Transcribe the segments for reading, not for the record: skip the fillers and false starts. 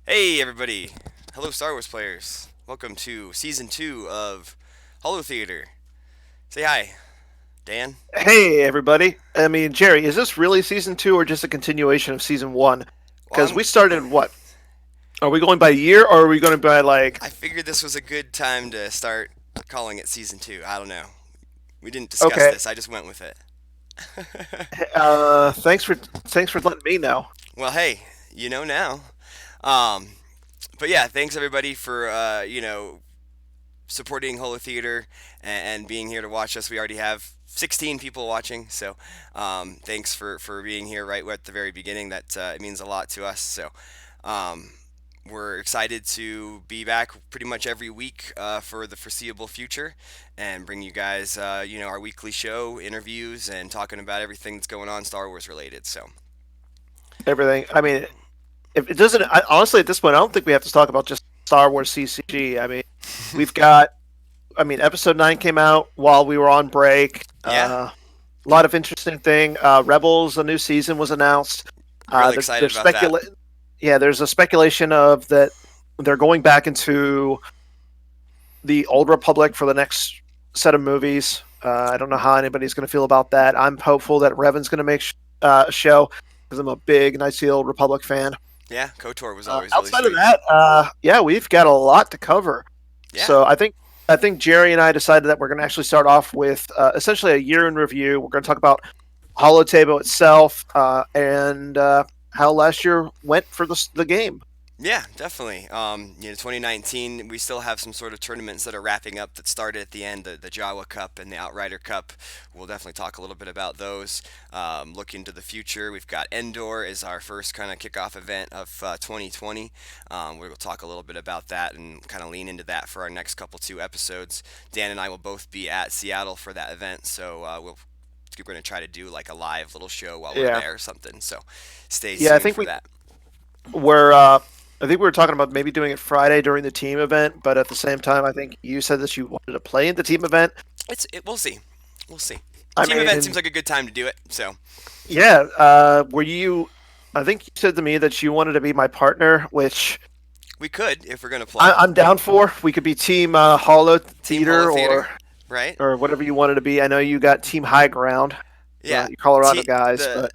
Hey everybody! Hello Star Wars players! Welcome to Season 2 of Holotheatre. Say hi, Dan. Hey, everybody. I mean, Jerry, is this really season two or just a continuation of season one? Well, Because we started what? Are we going by year or are we going by like? I figured this was a good time to start calling it Season 2. I don't know. We didn't discuss Okay. this, I just went with it. Thanks for letting me know. Well, hey, you know now. Um, but yeah, thanks everybody for, supporting Holotheatre and being here to watch us. We already have 16 people watching, so thanks for being here right at the very beginning. That it means a lot to us. So um, we're excited to be back pretty much every week for the foreseeable future and bring you guys, our weekly show, interviews, and talking about everything that's going on Star Wars related. So Everything. I mean, if it doesn't, honestly, at this point, I don't think we have to talk about just Star Wars CCG. I mean, we've got. I mean, Episode 9 came out while we were on break. yeah, A lot of interesting thing. Rebels, a new season was announced. really There's excited there's about that. yeah, there's a speculation of that they're going back into the Old Republic for the next set of movies. I don't know how anybody's going to feel about that. I'm hopeful that Revan's going to make a show because I'm a big Knights of the Old Republic fan. Yeah, KOTOR was always really Outside of sweet. that, yeah, we've got a lot to cover. Yeah, So I think Jerry and I decided that we're going to actually start off with essentially a year in review. We're going to talk about Holotable itself and how last year went for the game. yeah, definitely. 2019, we still have some sort of tournaments that are wrapping up that started at the end, the Jawa Cup and the Outrider Cup. We'll definitely talk a little bit about those. Looking to the future, we've got Endor is our first kind of kickoff event of 2020. We'll talk a little bit about that and kind of lean into that for our next couple two episodes. Dan and I will both be at Seattle for that event, so we're going to try to do like a live little show while we're Yeah, there or something. So stay yeah. I tuned think for that. we're. I think we were talking about maybe doing it Friday during the team event, but at the same time, I think you said that you wanted to play in the team event. We'll see. We'll see. I Team event mean, seems like a good time to do it. So yeah. Were you? I think you said to me that you wanted to be my partner, which we could if we're gonna play I'm down for. We could be Team Hollow Team Holo Theater Theater, or right? whatever you wanted to be. I know you got Team High Ground, Yeah. you Colorado T guys, but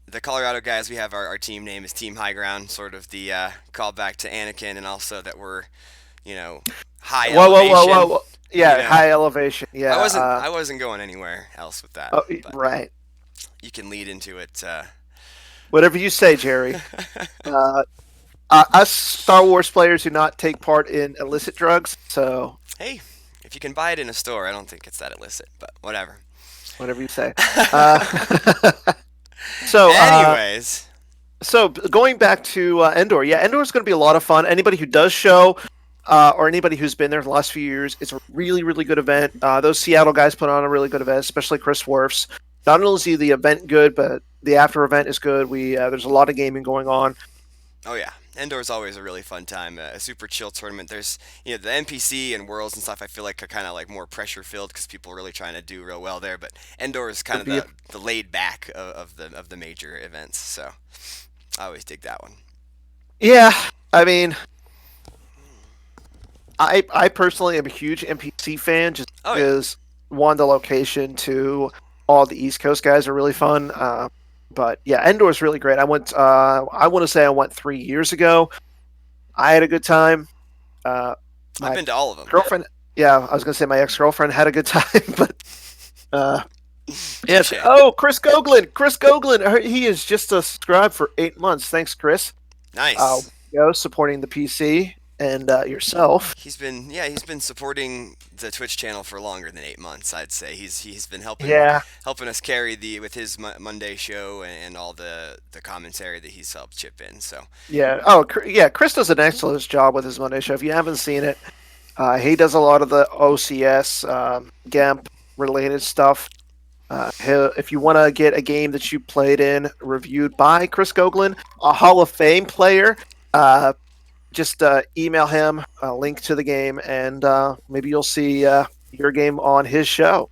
the Colorado guys. We have our team name is Team High Ground, sort of the callback to Anakin, and also that we're you know high whoa, whoa, whoa, whoa, elevation. whoa. You Yeah, know, high elevation. I Yeah. wasn't I wasn't going anywhere else with that, Oh, but right. you can lead into it. Whatever you say, Jerry. Uh, us Star Wars players do not take part in illicit drugs, so Hey, if you can buy it in a store, I don't think it's that illicit, but whatever. whatever you say. Uh, so, uh, Anyways, so going back to Endor, yeah, Endor is going to be a lot of fun. Anybody who does show, or anybody who's been there the last few years, it's a really, really good event. Those Seattle guys put on a really good event, especially Chris Werfs. Not only is the event good, but the after event is good. There's a lot of gaming going on. oh yeah, Endor is always a really fun time. A super chill tournament. There's the NPC and worlds and stuff. I feel like are kind of like more pressure filled because people are really trying to do real well there. But Endor is kind of The the laid back of the major events. So I always dig that one. Yeah, I mean, I personally am a huge NPC fan just Oh yeah, because one, the location, two, all the East Coast guys are really fun. But yeah, Endor is really great. I went. I want to say I went 3 years ago. I had a good time. Uh, I've my been to all of them. girlfriend. Yeah, I was gonna say my ex girlfriend had a good time, but uh, yes. Touche. Oh, Chris Goglin. Chris Goglin. He is just subscribed for 8 months. Thanks, Chris. Nice. Supporting the PC and yourself. He's been supporting the Twitch channel for longer than 8 months. I'd say he's been Yeah, helping us carry the with his Monday show and all the commentary that he's helped chip in. So yeah. Oh, yeah. Chris does an excellent job with his Monday show. If you haven't seen it, he does a lot of the OCS, GAMP related stuff. If you want to get a game that you played in reviewed by Chris Goglin, a Hall of Fame player, uh, just email him a link to the game, and maybe you'll see your game on his show.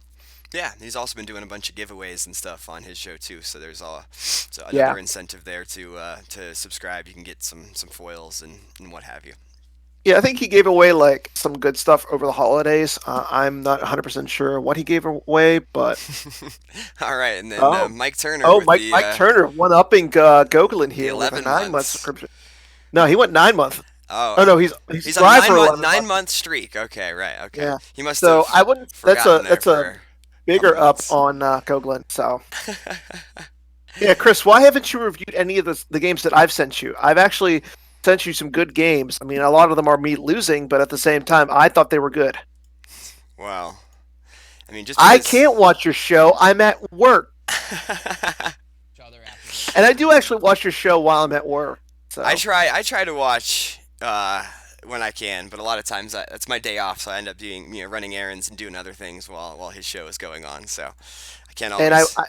Yeah, he's also been doing a bunch of giveaways and stuff on his show too. So there's Yeah. another incentive there to subscribe. You can get some foils and what have you. Yeah, I think he gave away like some good stuff over the holidays. I'm not 100% sure what he gave away, but All right, and then oh, Mike Turner oh, with Mike Turner one upping Gogolin the here with a 11 9 month months. subscription. No, he went 9 month. Oh, Oh no, he's he's on a live for 11 nine months. month streak. Okay, right. Okay, Yeah. he must So have I wouldn't. forgotten there That's a for a couple bigger up months. on Gogolin. So yeah, Chris, why haven't you reviewed any of the games that I've sent you? I've actually sent you some good games. I mean, a lot of them are me losing, but at the same time, I thought they were good. Wow. I mean, just I because can't watch your show. I'm at work. And I do actually watch your show while I'm at work. So I try to watch when I can, but a lot of times that's my day off, so I end up doing running errands and doing other things while his show is going on. So I can't and always.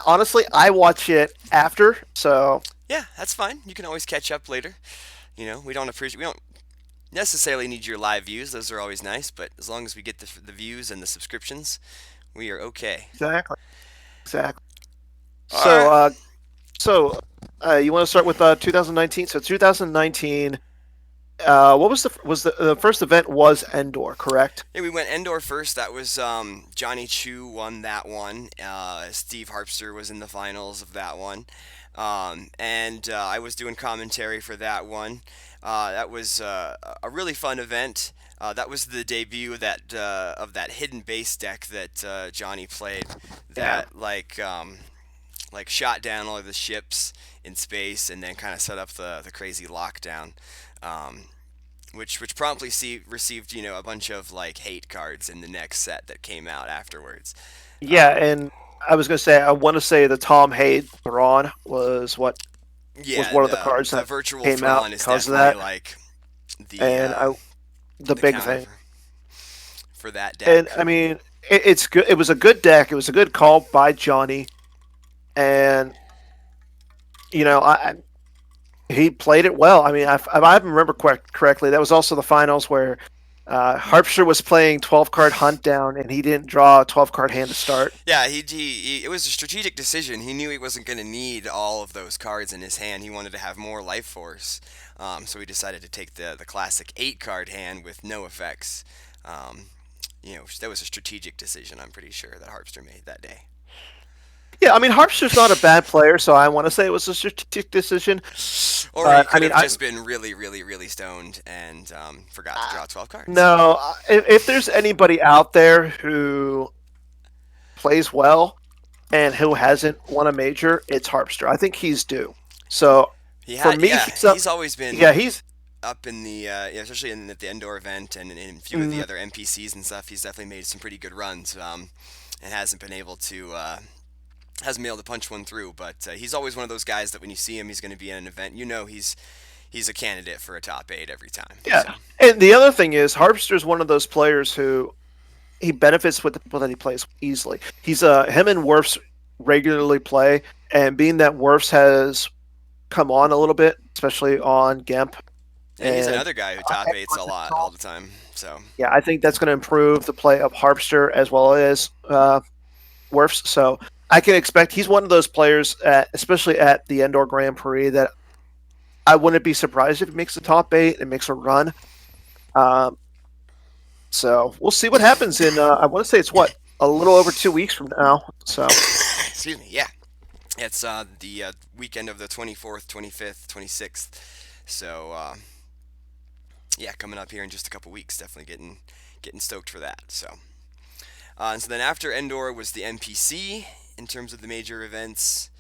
honestly, I watch it after. So Yeah, that's fine. You can always catch up later. We don't necessarily need your live views; those are always nice. But as long as we get the views and the subscriptions, we are okay. exactly, exactly. All So right. so you want to start with 2019? So 2019. What was the first event was Endor, correct? Yeah, we went Endor first. That was Johnny Chu won that one. Steve Harpster was in the finals of that one, and I was doing commentary for that one. That was a really fun event. That was the debut of that hidden base deck that Johnny played. Yeah. That like shot down all of the ships in space and then kind of set up the crazy lockdown. Um, which promptly received a bunch of like hate cards in the next set that came out afterwards. Yeah, Um, and I was gonna say I want to say the Tom Haid Thrawn was yeah, one of the cards the that virtual came out Thrawn is because of definitely that, like the and I the the big counter thing. for that And deck. I mean, it's good. It was a good deck. It was a good call by Johnny, and you know, he played it well. I mean, if I remember correctly, that was also the finals where Harpster was playing 12 card hunt down, and he didn't draw a 12 card hand to start. Yeah, it was a strategic decision. He knew he wasn't going to need all of those cards in his hand. He wanted to have more life force, so he decided to take the classic 8 card hand with no effects. Um, that was a strategic decision. I'm pretty sure that Harpster made that day. Yeah, I mean, Harpster's not a bad player, so I want to say it was a strategic decision. Or he But I could mean, have just been really, really, really stoned and forgot to I draw 12 cards. no, if there's anybody out there who plays well and who hasn't won a major, it's Harpster. I think he's due. So for me, Yeah, he's up. he's always Yeah, been he's. up in the, especially in the Endor event and in a few of the Mm, other NPCs and stuff. He's definitely made some pretty good runs, and hasn't been able to punch one through. But he's always one of those guys that when you see him, he's going to be in an event. He's a candidate for a top 8 every time. So yeah, and the other thing is Harpster's one of those players who he benefits with the people that he plays easily. He's him and Werfs regularly play, and being that Werfs has come on a little bit, especially on Gemp, yeah, he's and another guy who top eights a lot all the time. So yeah, I think that's going to improve the play of Harpster as well as Werfs. So I can expect he's one of those players, especially at the Endor Grand Prix, that I wouldn't be surprised if he makes the top 8 and makes a run. Um, so we'll see what happens in. I want to say it's what a little over 2 weeks from now. So excuse me, yeah. It's the weekend of the 24th, 25th, 26th. So yeah, coming up here in just a couple weeks. Definitely getting stoked for that. And so then after Endor was the NPC in terms of the major events.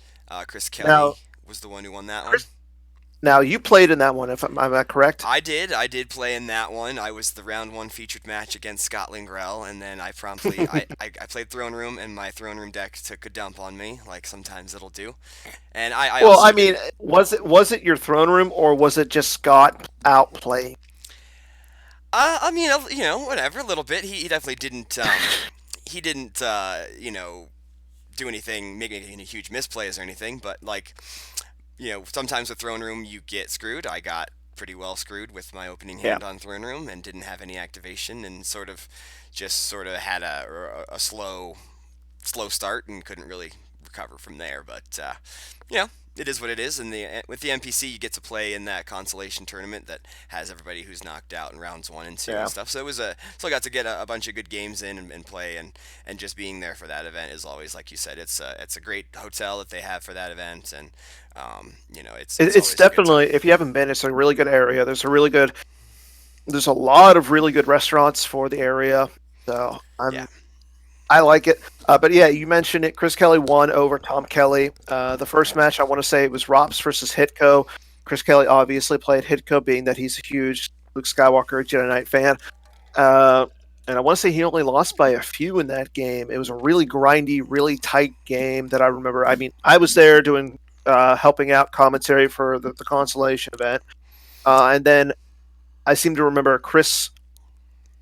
Chris now, Kelly was the one who won that one. Chris, now you played in that one, if I'm I correct? I did. I did play in that one. I was the round one featured match against Scott Lingrell, and then I promptly I played Throne Room, and my Throne Room deck took a dump on me, like sometimes it'll do. And I Well, also I mean, was it your throne room or was it just Scott outplaying? I mean, whatever, a little bit. He definitely didn't. He didn't. Do anything, making any huge misplays or anything. But like, sometimes with throne room you get screwed. I got pretty well screwed with my opening Yeah. hand on Throne Room and didn't have any activation and sort of had a slow start and couldn't really recover from there. But you know, it is what it is. And with the NPC, you get to play in that consolation tournament that has everybody who's knocked out in rounds 1 and 2 and Yeah. stuff. So I got to get a bunch of good games in and play and just being there for that event is always, like you said, it's a great hotel that they have for that event, and it's It's always a good time. definitely, if you haven't been, it's a really good area. There's a lot of really good restaurants for the area. So Yeah, I like it. But yeah, you mentioned it. Chris Kelly won over Tom Kelly. The first match, I want to say it was Rops versus Hitko. Chris Kelly obviously played Hitko, being that he's a huge Luke Skywalker Jedi Knight fan. Uh, and I want to say he only lost by a few in that game. It was a really grindy, really tight game that I remember. I mean, I was there doing helping out commentary for the consolation event, and then I seem to remember Chris.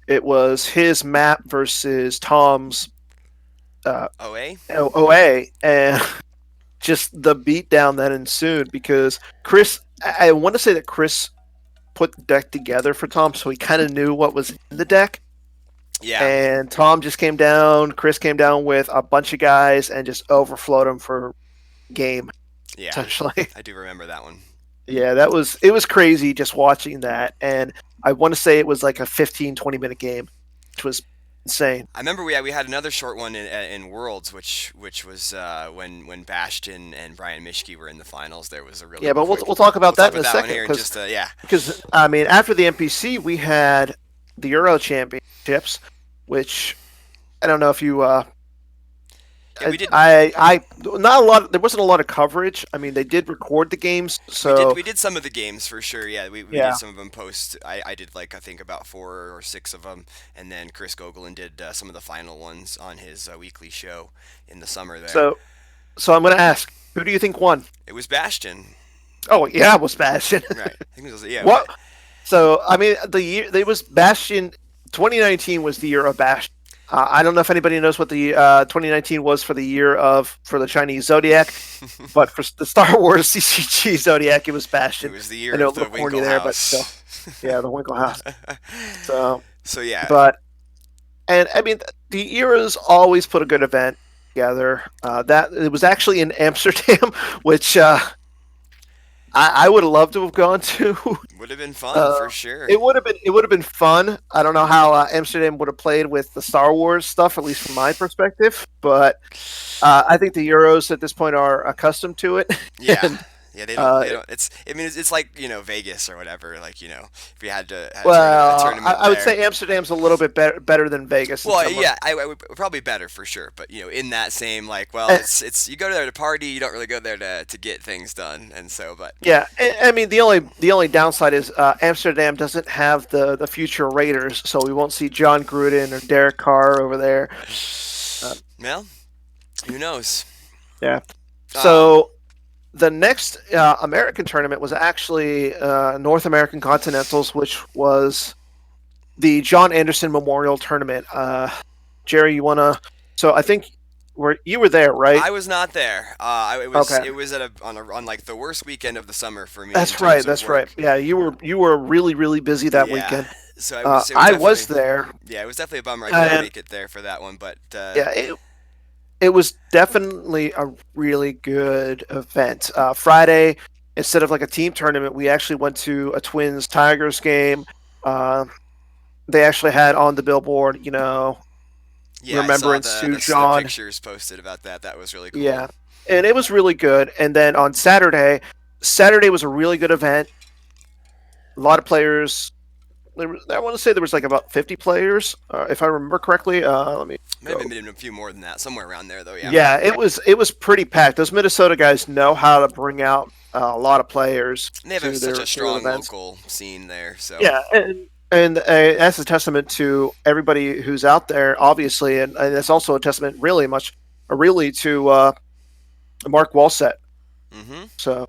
It was his map versus Tom's OA. OA, and just the beatdown that ensued because Chris. I want to say that Chris put the deck together for Tom, so he kind of knew what was in the deck. Yeah, And Tom just came down. Chris came down with a bunch of guys and just overflowed him for game, yeah, essentially. I do remember that one. Yeah, it was crazy just watching that. And I want to say it was like a 15-20 minute game, which was insane. I remember we had another short one in Worlds, which was when Bastion and Brian Mishke were in the finals. There was a really Yeah, but we'll, quick. we'll talk We'll about talk that in about a that one second here in just yeah. because I mean after the NPC we had the Euro Championships, which I don't know if you Yeah, we did I not a lot. There wasn't a lot of coverage. I mean, they did record the games, we did so we did some of the games for sure. Yeah, we did yeah. some of them post. I did like I think about 4 or 6 of them, and then Chris Gogolin did some of the final ones on his weekly show in the summer there. So so I'm going to ask, who do you think won? It was Bastion, Oh yeah, it was Bastion. right? I think it was yeah. What? So I mean, the year they was Bastion. 2019 was the year of Bastion. I don't know if anybody knows what the 2019 was for the Chinese Zodiac, but for the Star Wars CCG Zodiac, it was It Bastion. was the I year know of a the little corny Winkle there, but still, House. yeah, the Winkle House. So, So yeah, but and I mean, the eras always put a good event together. That it was actually in Amsterdam, which I would have loved to have gone to. would have been fun Uh, for sure. it would have been fun. I don't know how Amsterdam would have played with the Star Wars stuff, at least from my perspective. But I think the Euros at this point are accustomed to it, Yeah. and Yeah, they don't. uh, They don't. I mean, it's like Vegas or whatever. Like if we had a well, tournament I would there. say Amsterdam's a little bit better than Vegas in Well, some yeah, respects. I would probably better for sure. But in that same like, well, Uh, it's you go there to party. You don't really go there to get things done. And so, but Yeah, I mean the only downside is Amsterdam doesn't have the future Raiders, so we won't see John Gruden or Derek Carr over there. Uh, well, who knows? yeah. Um, So the next American tournament was actually North American Continentals, which was the John Anderson Memorial Tournament. Jerry, you wanna? So I think you were there, right? I was not there. It was Okay, it was on like the worst weekend of the summer for me in that's right. terms of That's right. work. Yeah, you were really really busy that Yeah. weekend. So it was I was definitely there, yeah, it was definitely a bummer I couldn't and make it there for that one, but yeah, it was definitely a really good event. Friday, instead of like a team tournament, we actually went to a Twins Tigers game. Uh, they actually had on the billboard, yeah, I saw remembrance the to the John. pictures posted about that. That was really cool. Yeah, and it was really good. And then on Saturday was a really good event. A lot of players. I want to say there was like about 50 players, if I remember correctly. Let me Maybe go. been a few more than that, somewhere around there though. Yeah, Yeah, it was pretty packed. Those Minnesota guys know how to bring out a lot of players and they have to such their a to their strong events. local scene there. So Yeah, and that's a testament to everybody who's out there, obviously, and it's also a testament, really to Mark Walsett. hmm So,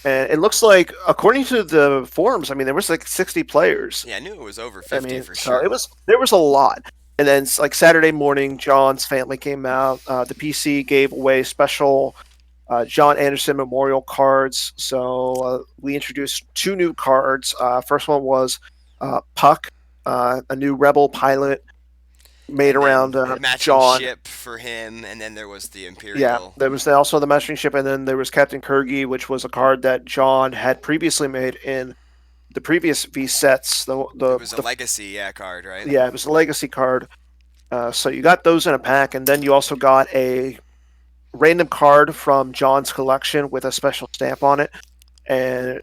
and it looks like, according to the forums, I mean, there was like 60 players. yeah, I knew it was over I 50 mean, for so sure. there was a lot. And then like Saturday morning, John's family came out. The PC gave away special. John Anderson Memorial cards. So we introduced two new cards. First one was Puck, a new Rebel pilot made And then around matching John. ship for him, and then there was the Yeah, Imperial. there was also the messaging ship, and then there was Captain Kirgi, which was a card that John had previously made in the previous V sets. It was a legacy, yeah, card, right? Yeah, it was a legacy card. So you got those in a pack, and then you also got a random card from John's collection with a special stamp on it, and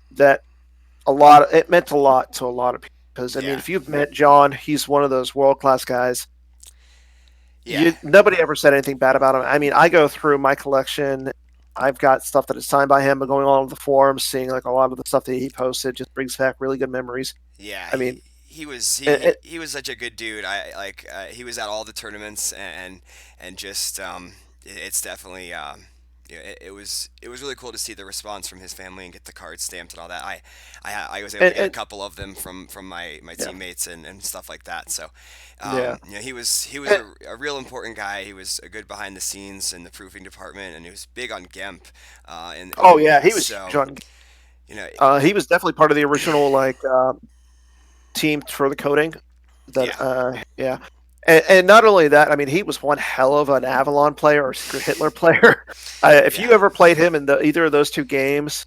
it meant a lot to a lot of people because I mean, Yeah, if you've met John, he's one of those world class guys. yeah, Nobody ever said anything bad about him. I mean, I go through my collection. I've got stuff that is signed by him, but going on the forums, seeing like a lot of the stuff that he posted just brings back really good memories. yeah. I mean, He was it, he was such a good dude. I like he was at all the tournaments and just it's definitely it was really cool to see the response from his family and get the cards stamped and all that. I was able to get a and couple of them from my yeah, teammates and stuff like that. So yeah. he was And, a real important guy. He was a good behind the scenes in the proofing department, and he was big on GEMP. oh yeah, he was So huge on. you know, He was definitely part of the original like team for the coding. That yeah, yeah, and not only that, I mean, he was one hell of an Avalon player or Secret Hitler player. If yeah, you ever played him in either of those two games,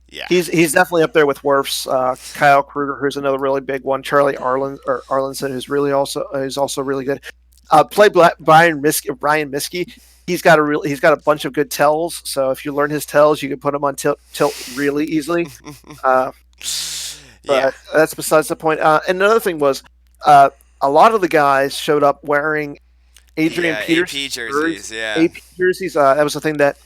yeah. he's definitely up there with Werfs. Kyle Kruger, who's another really big one. Charlie Arlinson, who's also really good. Brian Miskey. He's got a bunch of good tells. So if you learn his tells, you can put him on tilt really easily. Uh, Yeah, but that's besides the point. And another thing was, uh, a lot of the guys showed up wearing the Adrian Peters AP jerseys. Yeah, AP jerseys. That was the thing that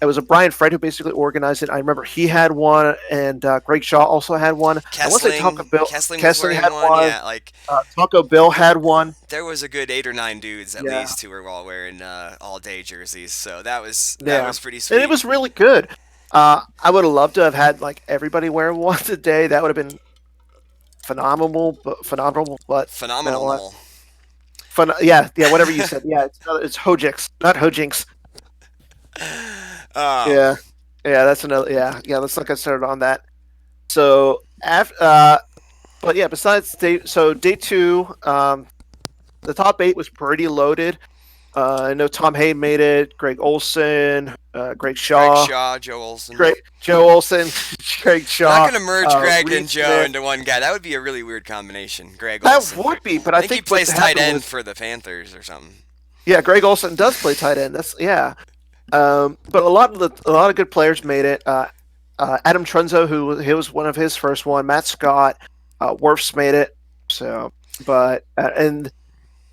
it was a Brian Fred who basically organized it. I remember he had one, and Greg Shaw also had one. I want to say Kessling was Kessling wearing had one. one. Yeah, like Taco Bill had one. there was a good 8 or 9 dudes at Yeah, least who were all wearing all day jerseys. So that yeah, was pretty and it sweet. was really good. I would have loved to have had like everybody wear one today. That would have been phenomenal. But you know what? Phenomenal. Yeah, yeah, whatever you said. Yeah, it's Hojix, not Hojinks. Um, Yeah, yeah, that's another. Yeah, yeah. Let's not get started on that. So after, but yeah. Besides day two, the top eight was pretty loaded. I know Tom Hay made it. Greg Olson, Greg Greg Shaw, Shaw, Joe Olson. Greg Joe Olson, Greg Not Shaw, gonna merge Greg and Reed Joe Smith. into one guy. That would be a really weird combination. Greg That Olson. would be, but I I think he think what plays tight happened end was, for the Panthers or something. yeah, Greg Olson does play tight end. That's yeah. But a lot of good players made it. Adam Trunzo, who he was one of his first one. Matt Scott, Werfs made it. So, but and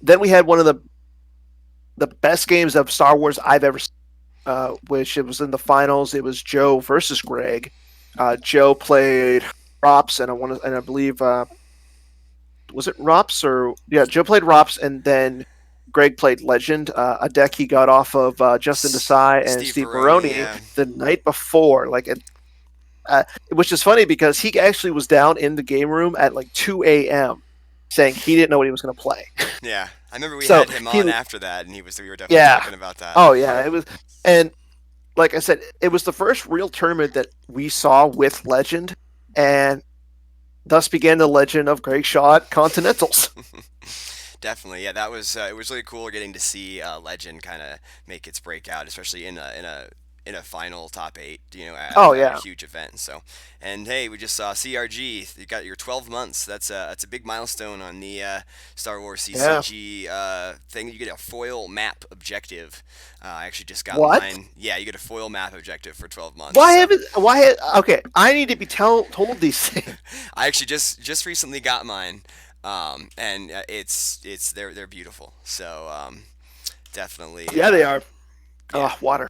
then we had one of the best games of Star Wars I've ever seen, which it was in the finals. It was Joe versus Greg. Joe played Rops, and I believe was it Rops or yeah, Joe played Rops, and then Greg played Legend, a deck he got off of Justin Desai and Steve Steve Baroni, Baroni yeah. the night before. Which is funny because he actually was down in the game room at like 2 a.m. saying he didn't know what he was going to play. Yeah, I remember we So had him he, on after that, and we were definitely yeah, talking about that. oh yeah, it was, and like I said, it was the first real tournament that we saw with Legend, and thus began the legend of Greg Shaw at Continentals. Definitely, yeah. That was it was really cool getting to see Legend kind of make its breakout, especially in a final top eight, Oh at a yeah, huge event. So, and hey, we just saw CRG. You got your 12 months. That's a big milestone on the Star Wars yeah. CCG thing. You get a foil map objective. I actually just got What? mine. Yeah, you get a foil map objective for 12 months. Why So haven't? Okay, I need to be told these things. I actually just recently got mine. And they're beautiful. So definitely. Yeah, they are. Yeah. Water.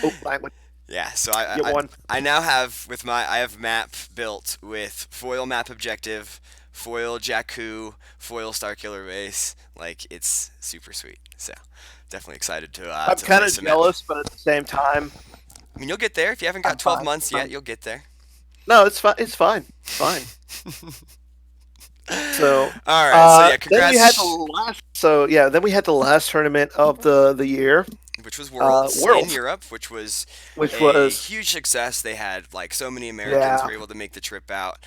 Oh, language. Yeah, so Get one. I now have I have map built with foil map objective, foil Jakku, foil Starkiller base. Like it's super sweet. So definitely excited I'm to kind play of some map. jealous, but at the same time, I mean, you'll get there if you haven't got I'm 12 fine. months yet. You'll get there. No, it's fine. It's fine. It's fine. So, All right. So yeah, then we had the congrats. last. So yeah, then we had the last tournament of the year. which was Worlds in Worlds, Europe, which was which a was huge success. They had like so many Americans yeah, were able to make the trip out.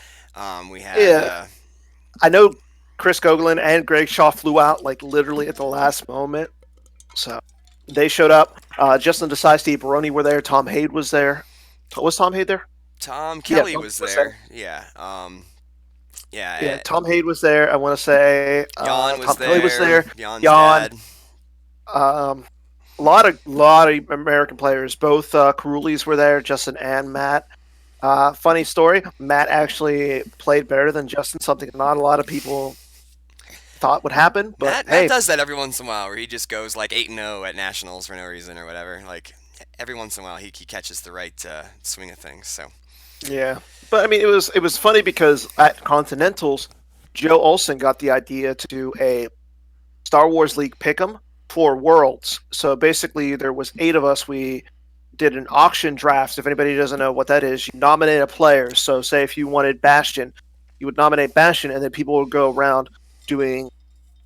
We had yeah. I know Chris Gogolin and Greg Shaw flew out like literally at the last moment, so they showed up. Justin Desai, Steve Baroni were there. Tom Haid was there. Was Tom Haid there? Tom Yeah, Kelly Tom was was there. there. Yeah, yeah. Yeah, Tom Haid was there. I want to say Jan was Tom Kelly was there. there. Jan's Jan, dad. um, a lot of American players. Both Carulis were there. Justin and Matt. Funny story. Matt actually played better than Justin. Something not a lot of people thought would happen. But Matt hey, does that every once in a while, where he just goes like 8-0 at nationals for no reason or whatever. Like every once in a while, he catches the right swing of things. So yeah. But I mean, it was funny because at Continentals, Joe Olson got the idea to do a Star Wars League pick'em for Worlds. So basically, there was 8 of us. We did an auction draft. If anybody doesn't know what that is, you nominate a player. So say if you wanted Bastion, you would nominate Bastion, and then people would go around doing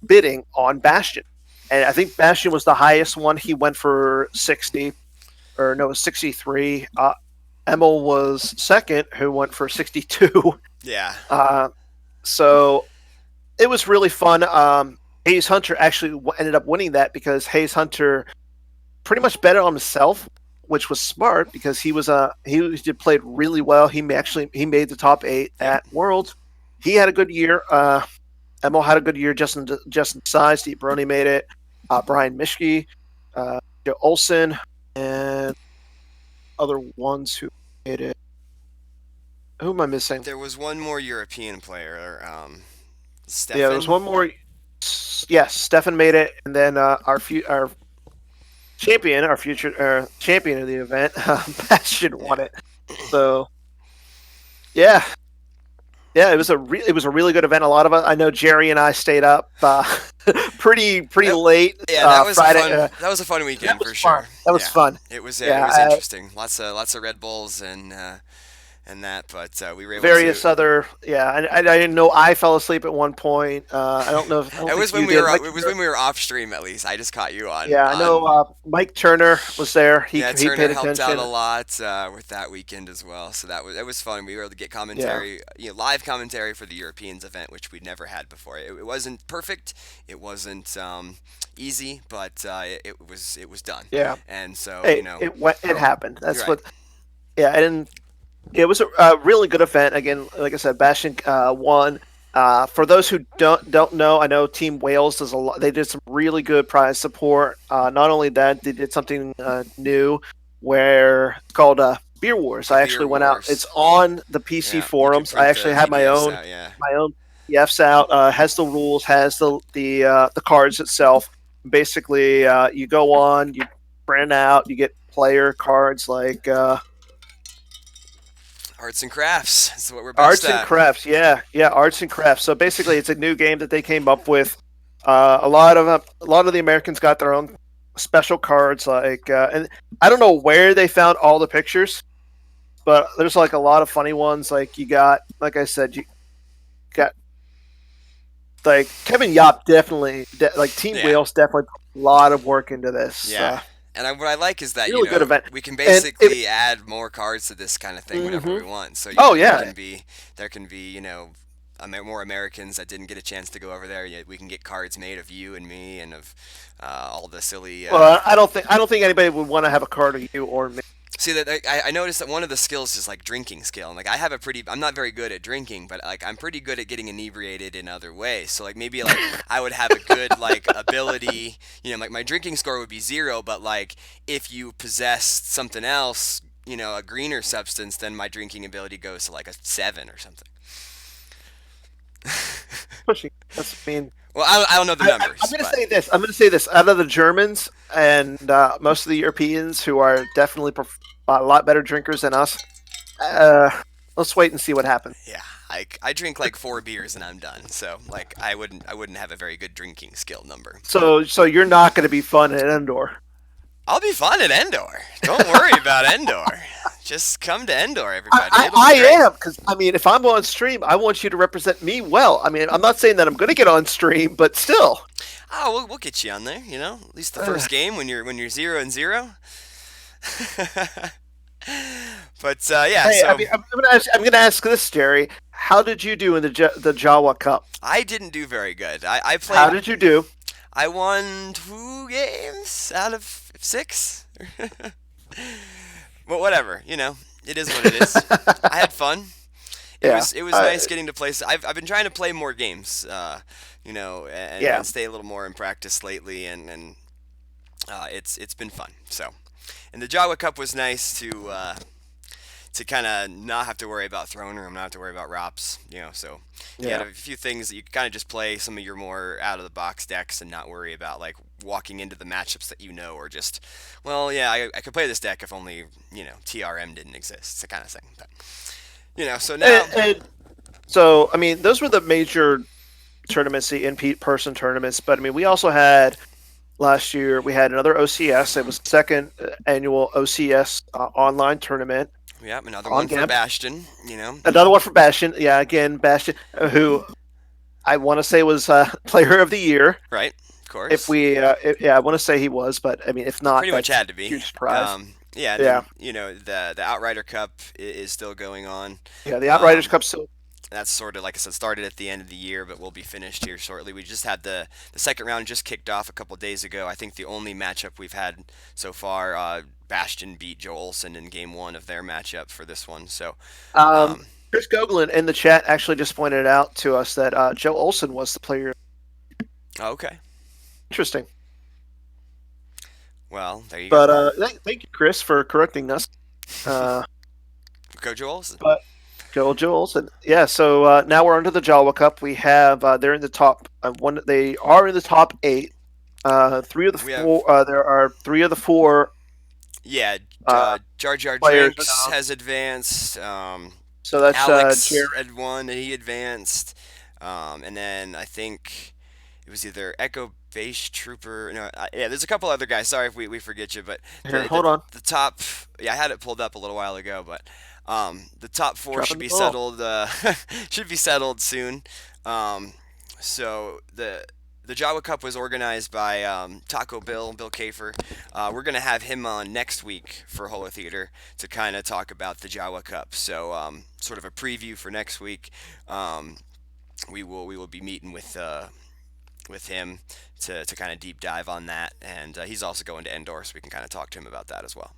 bidding on Bastion. And I think Bastion was the highest one. He went for 60, or no, it was 63. Emil was second, who went for 62. yeah, Uh, so it was really fun. Hayes Hunter actually ended up winning that because Hayes Hunter pretty much bet on himself, which was smart because he did played really well. He made the top 8 yep. at Worlds. He had a good year. Emil had a good year. Justin Size, Steve Brony made it. Brian Mischke, Joe Olson, and other ones who made it. Who am I missing? There was one more European player, Yeah, there was Stefan. one more. Yes, Stefan made it, and then our champion, our future champion of the event, Bastion Yeah. won it. So yeah, yeah, it was a really good event. A lot of us, I know Jerry and I stayed up pretty That, late yeah, that was a Friday. fun. That was a fun That weekend was for fun. sure. That was Yeah, fun. it Yeah, was interesting. Lots of Red Bulls and that, but we were able to. various other. Yeah, I didn't know I fell asleep at one point. I don't know. I don't It was think when you we did. were Mike, it was when we were off stream at least. I just caught you yeah, I know. on Mike Turner was there. He yeah, he Turner paid helped out attention. a lot with that weekend as well. So it was fun. We were able to get Yeah, commentary, live commentary for the Europeans event, which we'd never had before. It wasn't perfect, it wasn't easy, but it was done. yeah. And so It happened. you're That's right. what. Yeah, I didn't. It was a really good event. Again, like I said, Bastion won. For those who don't know, I know Team Wales does a lot. They did some really good prize support. Not only that, they did something new where it's called Beer Wars. The I Beer actually went out. Wars. It's on the PC Yeah, you can forums. I print the actually had my PDFs own out. Yeah. my own PDFs out. Has the rules. Has the cards itself. Basically, you go on. You print out. You get player cards like. Arts and crafts. That's what we're best Arts and at. crafts, yeah, arts and crafts. So basically, it's a new game that they came up with. A lot of the Americans got their own special cards, and I don't know where they found all the pictures, but there's like a lot of funny ones. Like you got, like I said, you got like Kevin Yop like Team Yeah. Wales definitely put a lot of work into this. Yeah. And what I like is that, Really good event, we can and it. basically add more cards to this kind of thing whenever we Mhm. want. So, Oh yeah, there can be, more Americans that didn't get a chance to go over there. We can get cards made of you and me and of all the silly. well, I don't think anybody would want to have a card of you or me. See that I noticed that one of the skills is like drinking skill, and like I'm not very good at drinking, but like I'm pretty good at getting inebriated in other ways. So like maybe like I would have a good like ability, like my drinking score would be 0, but like if you possess something else, a greener substance, then my drinking ability goes to like a 7 or something. Pushing. That's I mean. Well, I don't know the I'm numbers, going to but say this. I'm going to say this. Out of the Germans and most of the Europeans, who are definitely a lot better drinkers than us, uh, let's wait and see what happens. yeah, I drink like 4 beers and I'm done. So like I wouldn't have a very good drinking skill number. So you're not going to be fun at Endor. I'll be fun at Endor. Don't worry about Endor. Just come to Endor, I, everybody. I, It'll be I great. am, because I mean, if I'm on stream, I want you to represent me well. I mean, I'm not saying that I'm going to get on stream, but still. Oh, we'll get you on there. At least the Uh, first game when you're 0-0. But yeah, hey, I so mean, I'm gonna ask this, Jerry. How did you do in the Jawa Cup? I didn't do very good. I How played. did you do? I won 2 games out of 6. But whatever, it is what it is. I had fun. It Yeah, was it was nice getting to play. I've been trying to play more games, yeah. and stay a little more in practice lately, and it's been fun. So, and the Jawa Cup was nice to kind of not have to worry about throne room, not have to worry about ROPS, So you had Yeah. a few things that you could kind of just play some of your more out of the box decks and not worry about like walking into the matchups that or just, well, yeah, I could play this deck if only TRM didn't exist, it's the kind of thing. But so now, And so, I mean, those were the major tournaments, the in-person tournaments. But I mean, we also had last year. We had another OCS. It was the second annual OCS online tournament yeah, another on one for GAMP. Bastion. Another one for Bastion. Yeah, again, Bastion, who I want to say was Player of the Year. Right, of If course. we, yeah, I want to say he was, but I mean, if He not, pretty much that's had to a be. huge surprise. Yeah, and Yeah, then the Outrider Cup is still going on. yeah, the Outriders Um, Cup. So, that's sort of like I said, started at the end of the year, but will be finished here shortly. We just had the second round just kicked off a couple days ago. I think the only matchup we've had so far, Bastion beat Joe Olsen in game one of their matchup for this one. So, um, um, Chris Goglin in the chat actually just pointed out to us that Joe Olsen was the player. okay, Interesting. well, there you go. But thank you, Chris, for correcting us. Uh, Go Joe Olsen. but Joe Olsen, yeah. So now we're under the Jawa Cup. We have they're in the top one. They are in the top eight. Three of the We have, four. There are three of the four yeah, uh, Jar Jar players. Drinks has advanced. So that's Alex Jared. had won and he advanced. And then I think it was either Echo Base Trooper. No, yeah, there's a couple other guys. Sorry if we forget you, but Here, the, the hold on. the top. Yeah, I had it pulled up a little while ago, but the top four should Dropping the be ball. settled. Should be settled soon. Um, so the Jawa Cup was organized by Taco Bill Kafer. We're gonna have him on next week for Holotheatre to kind of talk about the Jawa Cup. So sort of a preview for next week. Um, we will be meeting with him to kind of deep dive on that, and he's also going to Endor, so we can kind of talk to him about that as well.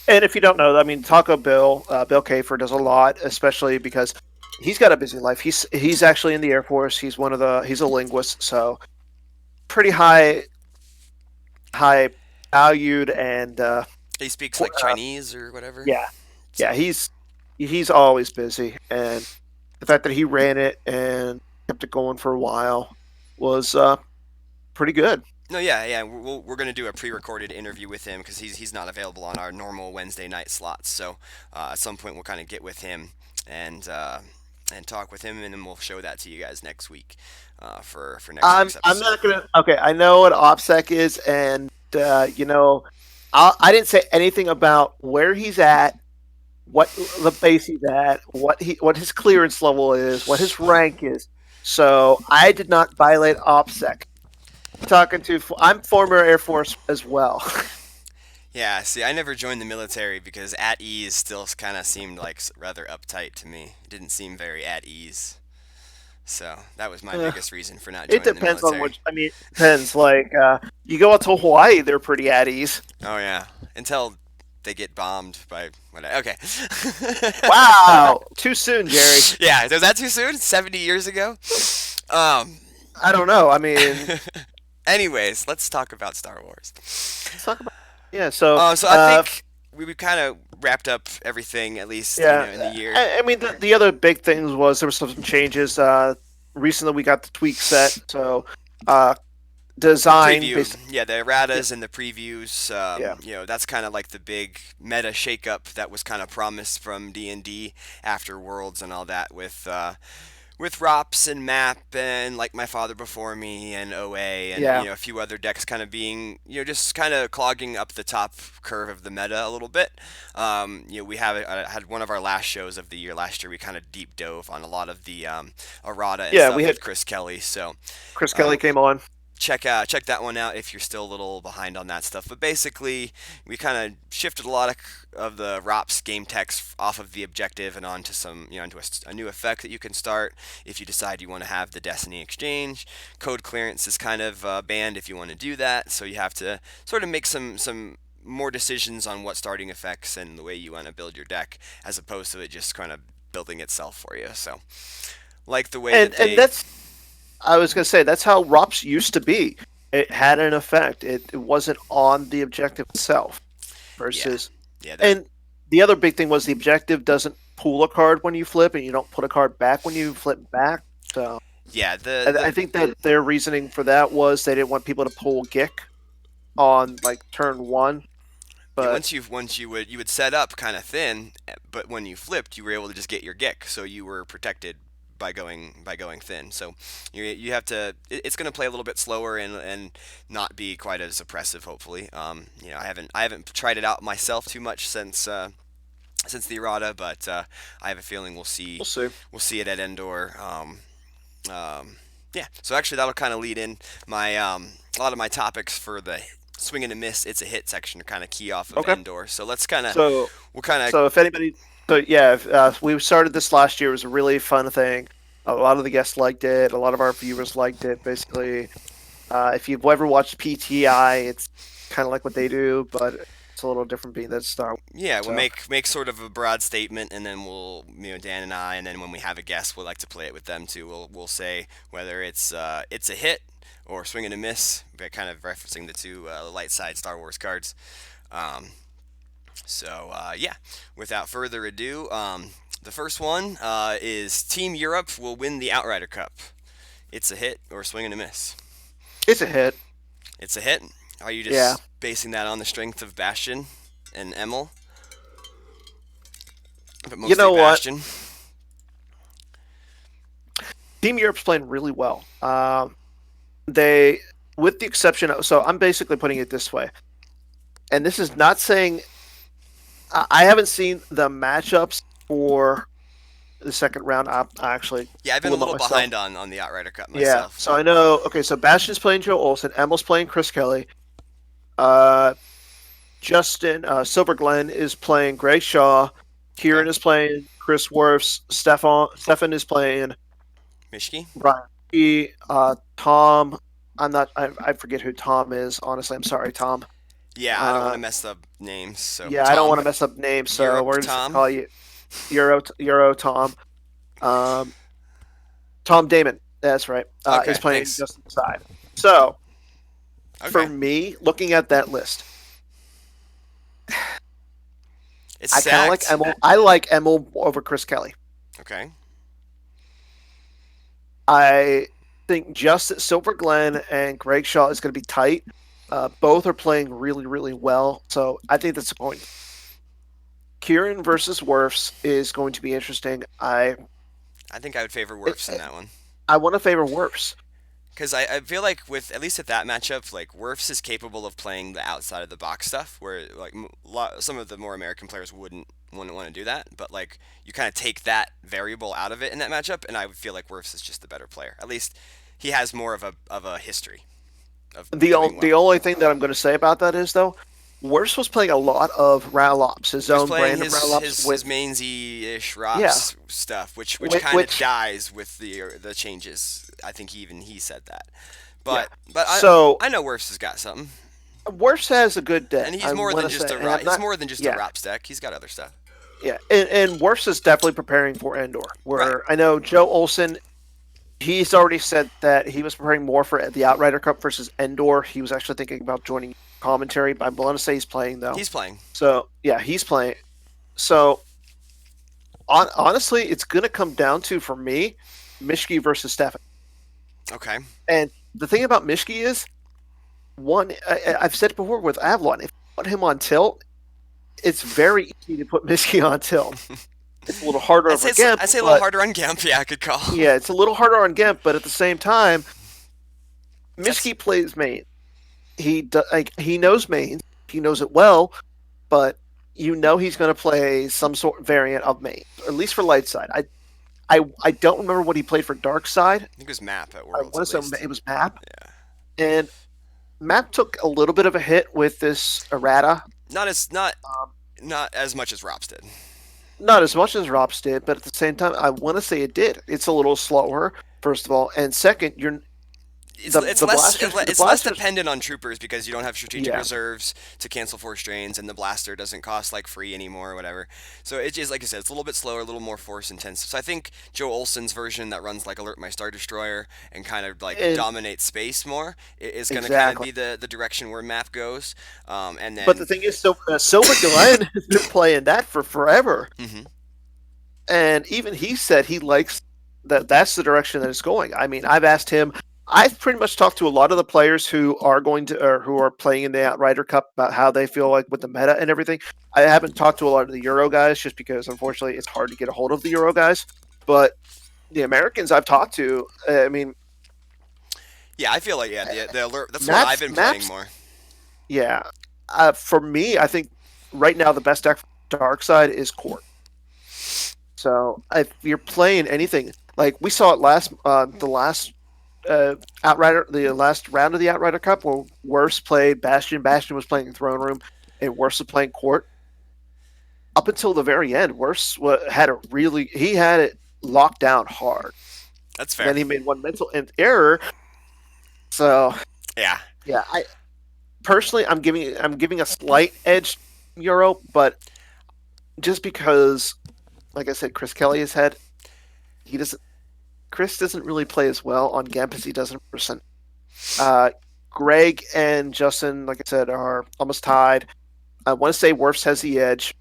And if you don't know, I mean, Taco Bill, Bill Kafer does a lot, especially because he's got a busy life. He's actually in the Air Force. He's a linguist, so pretty high valued and He speaks like Chinese or whatever. yeah, yeah. So He's always busy, and the fact that he ran it and kept it going for a while was pretty good. no, yeah, yeah. We're gonna do a pre-recorded interview with him because he's not available on our normal Wednesday night slots. So at some point we'll kind of get with him and uh, and talk with him, and then we'll show that to you guys next week for next week's I'm episode. not gonna. Okay, I know what OPSEC is, and I didn't say anything about where he's at, what the base he's at, what his clearance level is, what his rank is. So I did not violate OPSEC. I'm former Air Force as well. Yeah, see, I never joined the military because at ease still kind of seemed like rather uptight to me. It didn't seem very at ease. So that was my Uh, biggest reason for not it joining the depends on military. which. I mean, it depends. Like you go out to Hawaii, they're pretty at ease. Oh yeah, until they get bombed by what? Okay. Wow, too soon, Jerry. Yeah, was that too soon? 70 years ago. Um. I don't know. I mean, Anyways, let's talk about Star Wars. let's talk about. Yeah. So So I think we kind of wrapped up everything at least yeah, in the year. I mean the other big things was there were some changes. Recently we got the tweak set, so uh, The design preview, basically. yeah, the erratas and the previews. Yeah, That's kind of like the big meta shakeup that was kind of promised from D&D after Worlds and all that with with Rops and Map and like My Father Before Me and OA and Yeah, a few other decks kind of being just kind of clogging up the top curve of the meta a little bit. We have had one of our last shows of the year last year. We kind of deep dove on a lot of the errata and yeah. We stuff had with Chris Kelly. So Chris Kelly um, came on. check that one out if you're still a little behind on that stuff. But basically, we kind of shifted a lot of the ROPS game text off of the objective and onto some into a new effect that you can start if you decide you want to have the Destiny exchange. Code clearance is kind of banned if you want to do that, so you have to sort of make some more decisions on what starting effects and the way you want to build your deck, as opposed to it just kind of building itself for you. So like the way that And they that's I was gonna say that's how ROPS used to be. It had an effect. It wasn't on the objective itself. yeah Versus, yeah that and the other big thing was the objective doesn't pull a card when you flip, and you don't put a card back when you flip back. So yeah I the think that their reasoning for that was they didn't want people to pull Gick on like turn one. Yeah, But once you would set up kind of thin, but when you flipped, you were able to just get your gick, so you were protected by going thin. So you have to. It's going to play a little bit slower and not be quite as oppressive. Hopefully, I haven't tried it out myself too much since the errata, but I have a feeling we'll we'll see see. it at Endor. Yeah, so actually that'll kind of lead in my a lot of my topics for the swing and a miss. It's a hit section to kind of key off of Okay. Endor. So let's kind of So we'll kind of so if anybody, so yeah, we started this last year. It was a really fun thing. A lot of the guests liked it. A lot of our viewers liked it. Basically, if you've ever watched PTI, it's kind of like what they do, but it's a little different being that Star Wars. yeah, we'll So make sort of a broad statement, and then we'll Dan and I, and then when we have a guest, we'll like to play it with them too. We'll say whether it's a hit or swing and a miss, but kind of referencing the two light side Star Wars cards. Um, yeah, without further ado, the first one is Team Europe will win the Outrider Cup. It's a hit or swing and a miss. it's a hit. It's a hit. Are you Yeah. just basing that on the strength of Bastion and Emil? But You mostly know what? Bastion. Team Europe's playing really well. They, with the exception of, so I'm basically putting it this way, and this is not saying I haven't seen the matchups for the second round. I actually Yeah, I've been pulled a them up little myself. behind on the Outrider Cup Yeah, myself. so I know. Okay, so Bastion's playing Joe Olsen, Emil's playing Chris Kelly, uh, Justin Silver Glenn is playing Greg Shaw, Okay. Kieran is playing Chris Worfs, Stefan is playing Mishki? Brian E. Tom. I'm not. I forget who Tom is. Honestly, I'm sorry, Tom. Yeah, I don't want Uh, to mess up names. So yeah, I don't want Tom, to mess up names, so Europe we're just gonna Tom. call you Euro Tom. Um, Tom Damon. That's right. Is Okay, playing thanks. Justin Side. So for Okay, me, looking at that list, it's I kind of like stacked. Emil. I like Emil over Chris Kelly. Okay, I think just Silver Glenn and Greg Shaw is going to be tight. Both are playing really, really well. So I think that's the point. Kieran versus Werfs is going to be interesting. I think I would favor Werfs in that one. I want to favor Werfs. Because I feel like with at least at that matchup, like Werfs is capable of playing the outside of the box stuff, where like some of the more American players wouldn't want to do that. But like you kind of take that variable out of it in that matchup, and I would feel like Werfs is just the better player. At least he has more of a history of doing The well. only thing that I'm going to say about that is though, Werfs was playing a lot of Ralops, his He was own playing brand of his Ralops his with mainsy ish yeah, Rops stuff, which kind of which dies with the changes. I think he said that, yeah. but So I know Werfs has got something. Werfs has a good deck. And he's I more want than to just say, a and I'm he's not. more than just a Yeah, Rop stack. He's got other stuff. yeah, and Werfs is definitely preparing for Endor. Right. Where I know Joe Olson, he's already said that he was preparing more for the Outrider Cup versus Endor. He was actually thinking about joining commentary, but I'm willing to say he's playing though. He's playing. So yeah, he's playing. So honestly, it's going to come down to for me, Mishki versus Stefan. Okay. And the thing about Mishki is, one I've said before with Avalon, if you put him on tilt, it's very easy to put Mishki on tilt. It's a little harder over Gemp, I'd say a little but harder on Gemp. Yeah, good call. yeah, it's a little harder on Gemp. But at the same time, That's Mishki plays main. He knows main. He knows it well, but he's going to play some sort of variant of main, or at least for light side. I don't remember what he played for dark side. I think it was Map at I Worlds want at to say least. it was Map, Yeah, and Map took a little bit of a hit with this errata. not as not Um, not as much as Rops did. Not as much as Rob's did, but at the same time, I want to say it did. It's a little slower, first of all, and second, you're It's less the it's less blasters. dependent on troopers because you don't have strategic Yeah, reserves to cancel force drains, and the blaster doesn't cost like free anymore or whatever. So it is like I said, it's a little bit slower, a little more force intensive. So I think Joe Olson's version that runs like Alert My Star Destroyer and kind of like and dominates space more is going to kind of exactly. be the direction where map goes. And But the then thing is, Silver Glenn has been playing that for forever, mhm. and even he said he likes that. That's the direction that it's going. I mean, I've asked him. I've pretty much talked to a lot of the players who are going to or who are playing in the Outrider Cup about how they feel like with the meta and everything. I haven't talked to a lot of the Euro guys just because unfortunately it's hard to get a hold of the Euro guys. But the Americans I've talked to, I mean, Yeah, I feel like yeah, the alert. That's what I've maps, been playing maps, more. yeah. For me, I think right now the best deck for Dark Side is Court. So if you're playing anything like we saw it the last Outrider, the last round of the Outrider Cup, where Worst played Bastion. Bastion was playing Throne Room, and Worst was playing Court. Up until the very end, Worst had a really he had it locked down hard. That's And fair. then he made one mental error. So Yeah, yeah, I personally I'm giving a slight edge Euro, but just because, like I said, Chris Kelly has had he doesn't Chris doesn't really play as well on Gemp as he does in person. Uh, Greg and Justin, like I said, are almost tied. I want to say Worfs has the edge.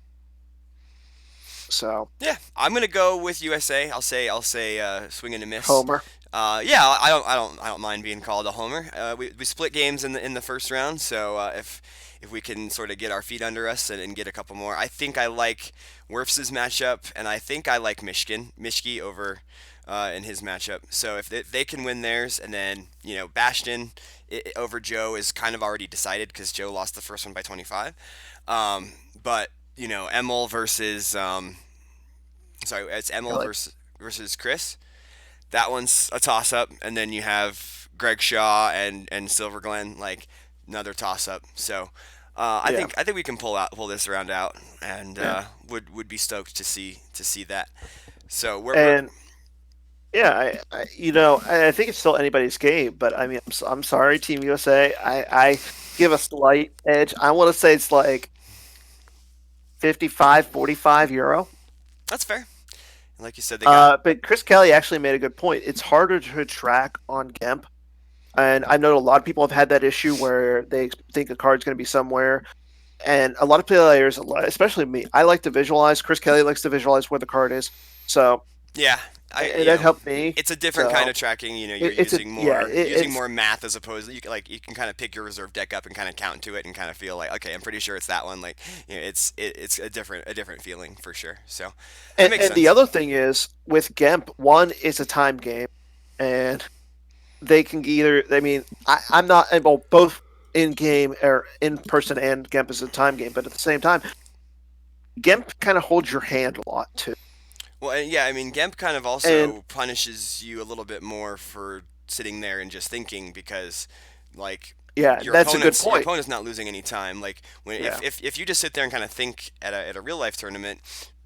So yeah. I'm gonna go with USA. I'll say swing and a miss. Homer. Yeah, I don't mind being called a homer. We split games in the first round, so if we can sort of get our feet under us and get a couple more, I think I like Werfs' matchup, and I think I like Mishki over in his matchup. So if they can win theirs, and then Bastion over Joe is kind of already decided because Joe lost the first one by 25. But Emil versus sorry, it's Emil Kelly. versus Chris. That one's a toss up, and then you have Greg Shaw and Silver Glen, like another toss up. So Yeah, I think we can pull this round out, and yeah, would be stoked to see that. So we're and yeah, I think it's still anybody's game, but I mean, I'm sorry, Team USA. I give a slight edge. I want to say it's like 55-45 euro. that's fair. Like you said, they got But Chris Kelly actually made a good point. It's harder to track on Gemp, and I know a lot of people have had that issue where they think a card's going to be somewhere, and a lot of players, especially me, I like to visualize. Chris Kelly likes to visualize where the card is, so yeah. and that helped me. It's a different kind So of tracking. You're it's a yeah, using it's more math as opposed to you can kind of pick your reserve deck up and kind of count to it and kind of feel like, okay, I'm pretty sure it's that one. Like it's a different feeling for sure. So that makes and the sense. other thing is with Gemp, one is a time game, and they can either. I mean, I'm not well, both in game or in person and Gemp is a time game, but at the same time, Gemp kind of holds your hand a lot too. Well, and yeah, I mean, Gemp kind of And also punishes you a little bit more for sitting there and just thinking because, like, yeah, that's a good your point. opponent's not losing any time. Like when Yeah, if you just sit there and kind of think at a real life tournament,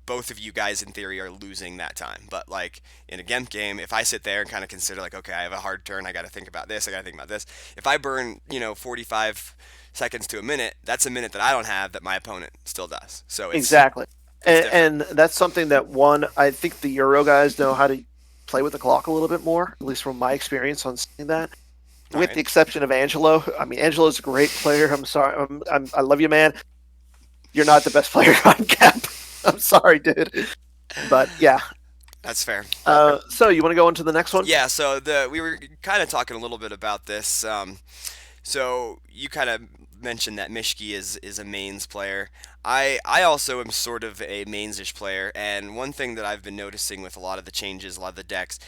both of you guys in theory are losing that time. But like in a Gemp game, if I sit there and kind of consider like, okay, I have a hard turn, I got to think about this, I got to think about this. If I burn 45 seconds to a minute, that's a minute that I don't have that my opponent still does. So exactly. it's different. And that's something that one I think the Euro guys know how to play with the clock a little bit more, at least from my experience on seeing that. All With right. the exception of Angelo, I mean Angelo's a great player. I'm sorry, I love you, man. You're not the best player on Cap. I'm sorry, dude. But yeah. That's fair. So you want to go into the next one? Yeah, so the we were kind of talking a little bit about this. So you kind of mentioned that Mishki is a mains player. I also am sort of a mains-ish player, and one thing that I've been noticing with a lot of the changes, a lot of the decks,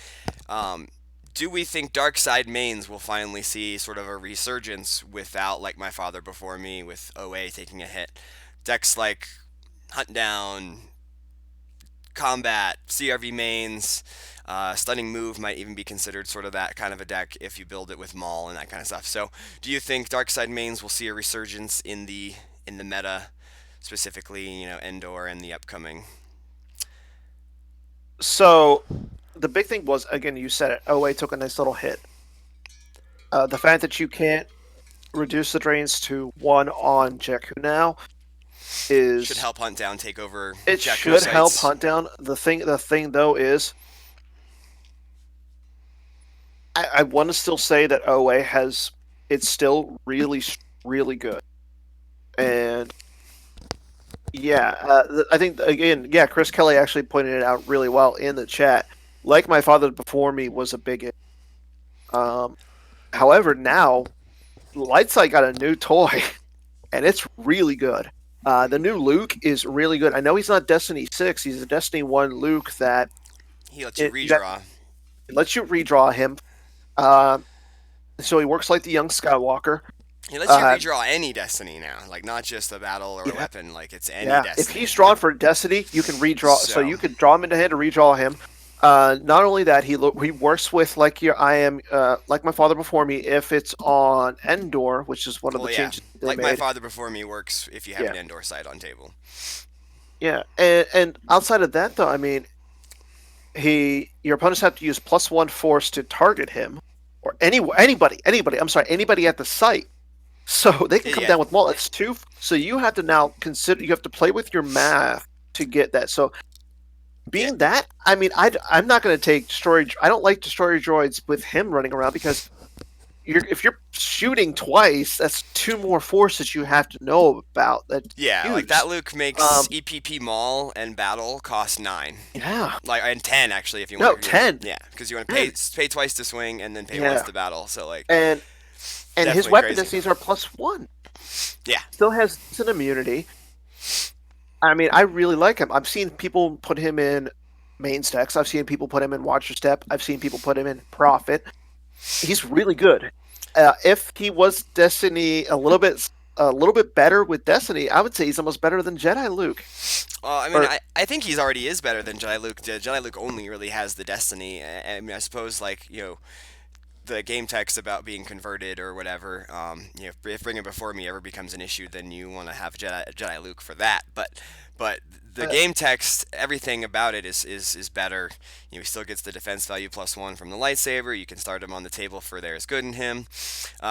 um, do we think Dark Side mains will finally see sort of a resurgence without, like my father before me, with OA taking a hit? Decks like Hunt Down, Combat, CRV mains, Stunning Move might even be considered sort of that kind of a deck if you build it with Maul and that kind of stuff. So, do you think Dark Side mains will see a resurgence in the meta, specifically, Endor and the upcoming? So the big thing was, again, you said it. OA took a nice little hit. The fact that you can't reduce the drains to one on Jakku now Should is help Hunt Down take over it Jakku should help sites. hunt down. The thing though is I want to still say that OA has it's still really good. And yeah, I think again, yeah, Chris Kelly actually pointed it out really well in the chat. Like my father before me was a big. Um, However, now Lightside got a new toy, and it's really good. The new Luke is really good. I know he's not Destiny 6; he's a Destiny 1 Luke that He lets you that redraw. lets you redraw him. Uh, so he works like the young Skywalker. He lets you Uh, redraw any Destiny now, like not just a battle or a yeah, weapon. Like it's any yeah. If he's Destiny. drawn for Destiny, you can redraw. So So you could draw him into hand to redraw him. Not only that, he works with like your I am like my father before me. If it's on Endor, which is one of the well, yeah, changes they like my made. father before me works if you have Yeah, an Endor site on table. yeah. And outside of that, though, I mean, your opponents have to use +1 force to target him or anybody. I'm sorry, anybody at the site. So they can come Yeah, down with Maul. It's two. So you have to now consider. You have to play with your math to get that. So yeah, being that, I mean, I'm not going to take storage. I don't like destroyer droids with him running around because if you're shooting twice, that's two more forces you have to know about that yeah. Like use. that Luke makes Um, EPP Maul and battle cost 9. yeah, Like and 10 actually if you want no, to. 10, Yeah, because you want to 10. pay twice to swing and then pay once Yeah, to battle. So like and his definitely weapon crazy. densities are +1. Yeah, Still has decent immunity. I mean, I really like him. I've seen people put him in main stacks. I've seen people put him in Watcher Step. I've seen people put him in Prophet. He's really good. If he was Destiny a little bit better with Destiny, I would say he's almost better than Jedi Luke. well, I mean, Or I think he's already is better than Jedi Luke. Jedi Luke only really has the Destiny. I mean, I suppose like the game text about being converted or whatever. If Bring It Before Me ever becomes an issue, then you want to have Jedi Luke for that. But the uh, game text, everything about it is better. He still gets the defense value +1 from the lightsaber. You can start him on the table for There Is Good in Him,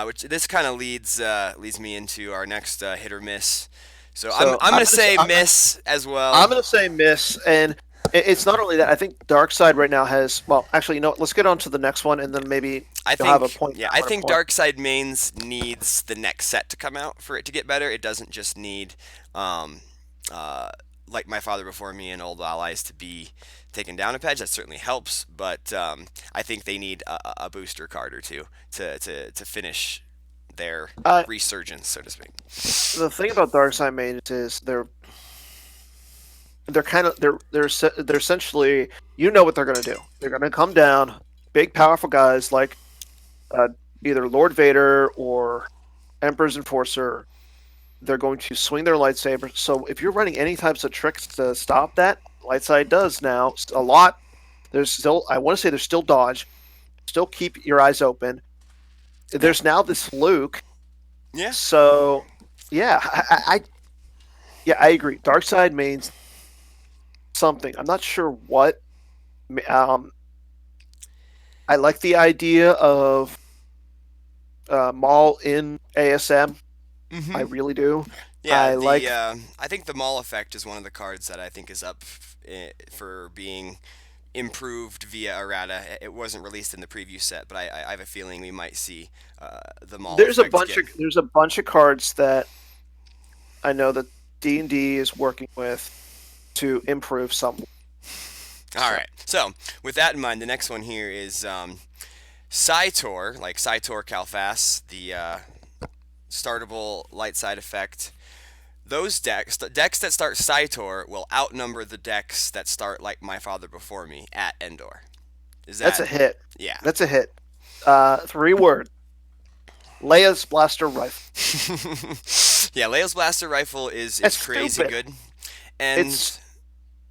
which this kind of leads me into our next hit or miss. So I'm so I'm gonna say miss as I'm well. gonna say miss, and it's not only that. I think Dark Side right now has. Well, actually, let's get on to the next one, and then maybe I you'll have a think point. yeah, I I want to think point. Dark Side Mains needs the next set to come out for it to get better. It doesn't just need um, uh, like my father before me and old allies to be taken down a peg. That certainly helps, but I think they need a booster card or two to finish their Uh, resurgence, so to speak. the thing about Dark Side mains is they're kind of they're essentially what they're gonna do. They're gonna come down, big powerful guys like uh, either Lord Vader or Emperor's Enforcer. They're going to swing their lightsaber. So if you're running any types of tricks to stop that, Lightside does now a lot. There's still I want to say there's still dodge, still keep your eyes open. Yeah, There's now this Luke. yeah. So yeah, yeah, I agree. Dark Side means something. I'm not sure what. Um, I like the idea of Maul in ASM. I hmm really do. Yeah, I the like. I think the Maul effect is one of the cards that I think is up for being improved via errata. It wasn't released in the preview set, but I have a feeling we might see the Maul effect get. There's a bunch of cards that I know that D&D is working with to improve some. All So right. So with that in mind, the next one here is Cytor, like Cytor Calfas, the startable light side effect. Those decks, the decks that start Cytor, will outnumber the decks that start like My Father Before Me at Endor. Is That's that? a hit. Yeah. That's a hit. 3 word. Leia's blaster rifle. Yeah, Leia's blaster rifle is That's crazy stupid. good, and It's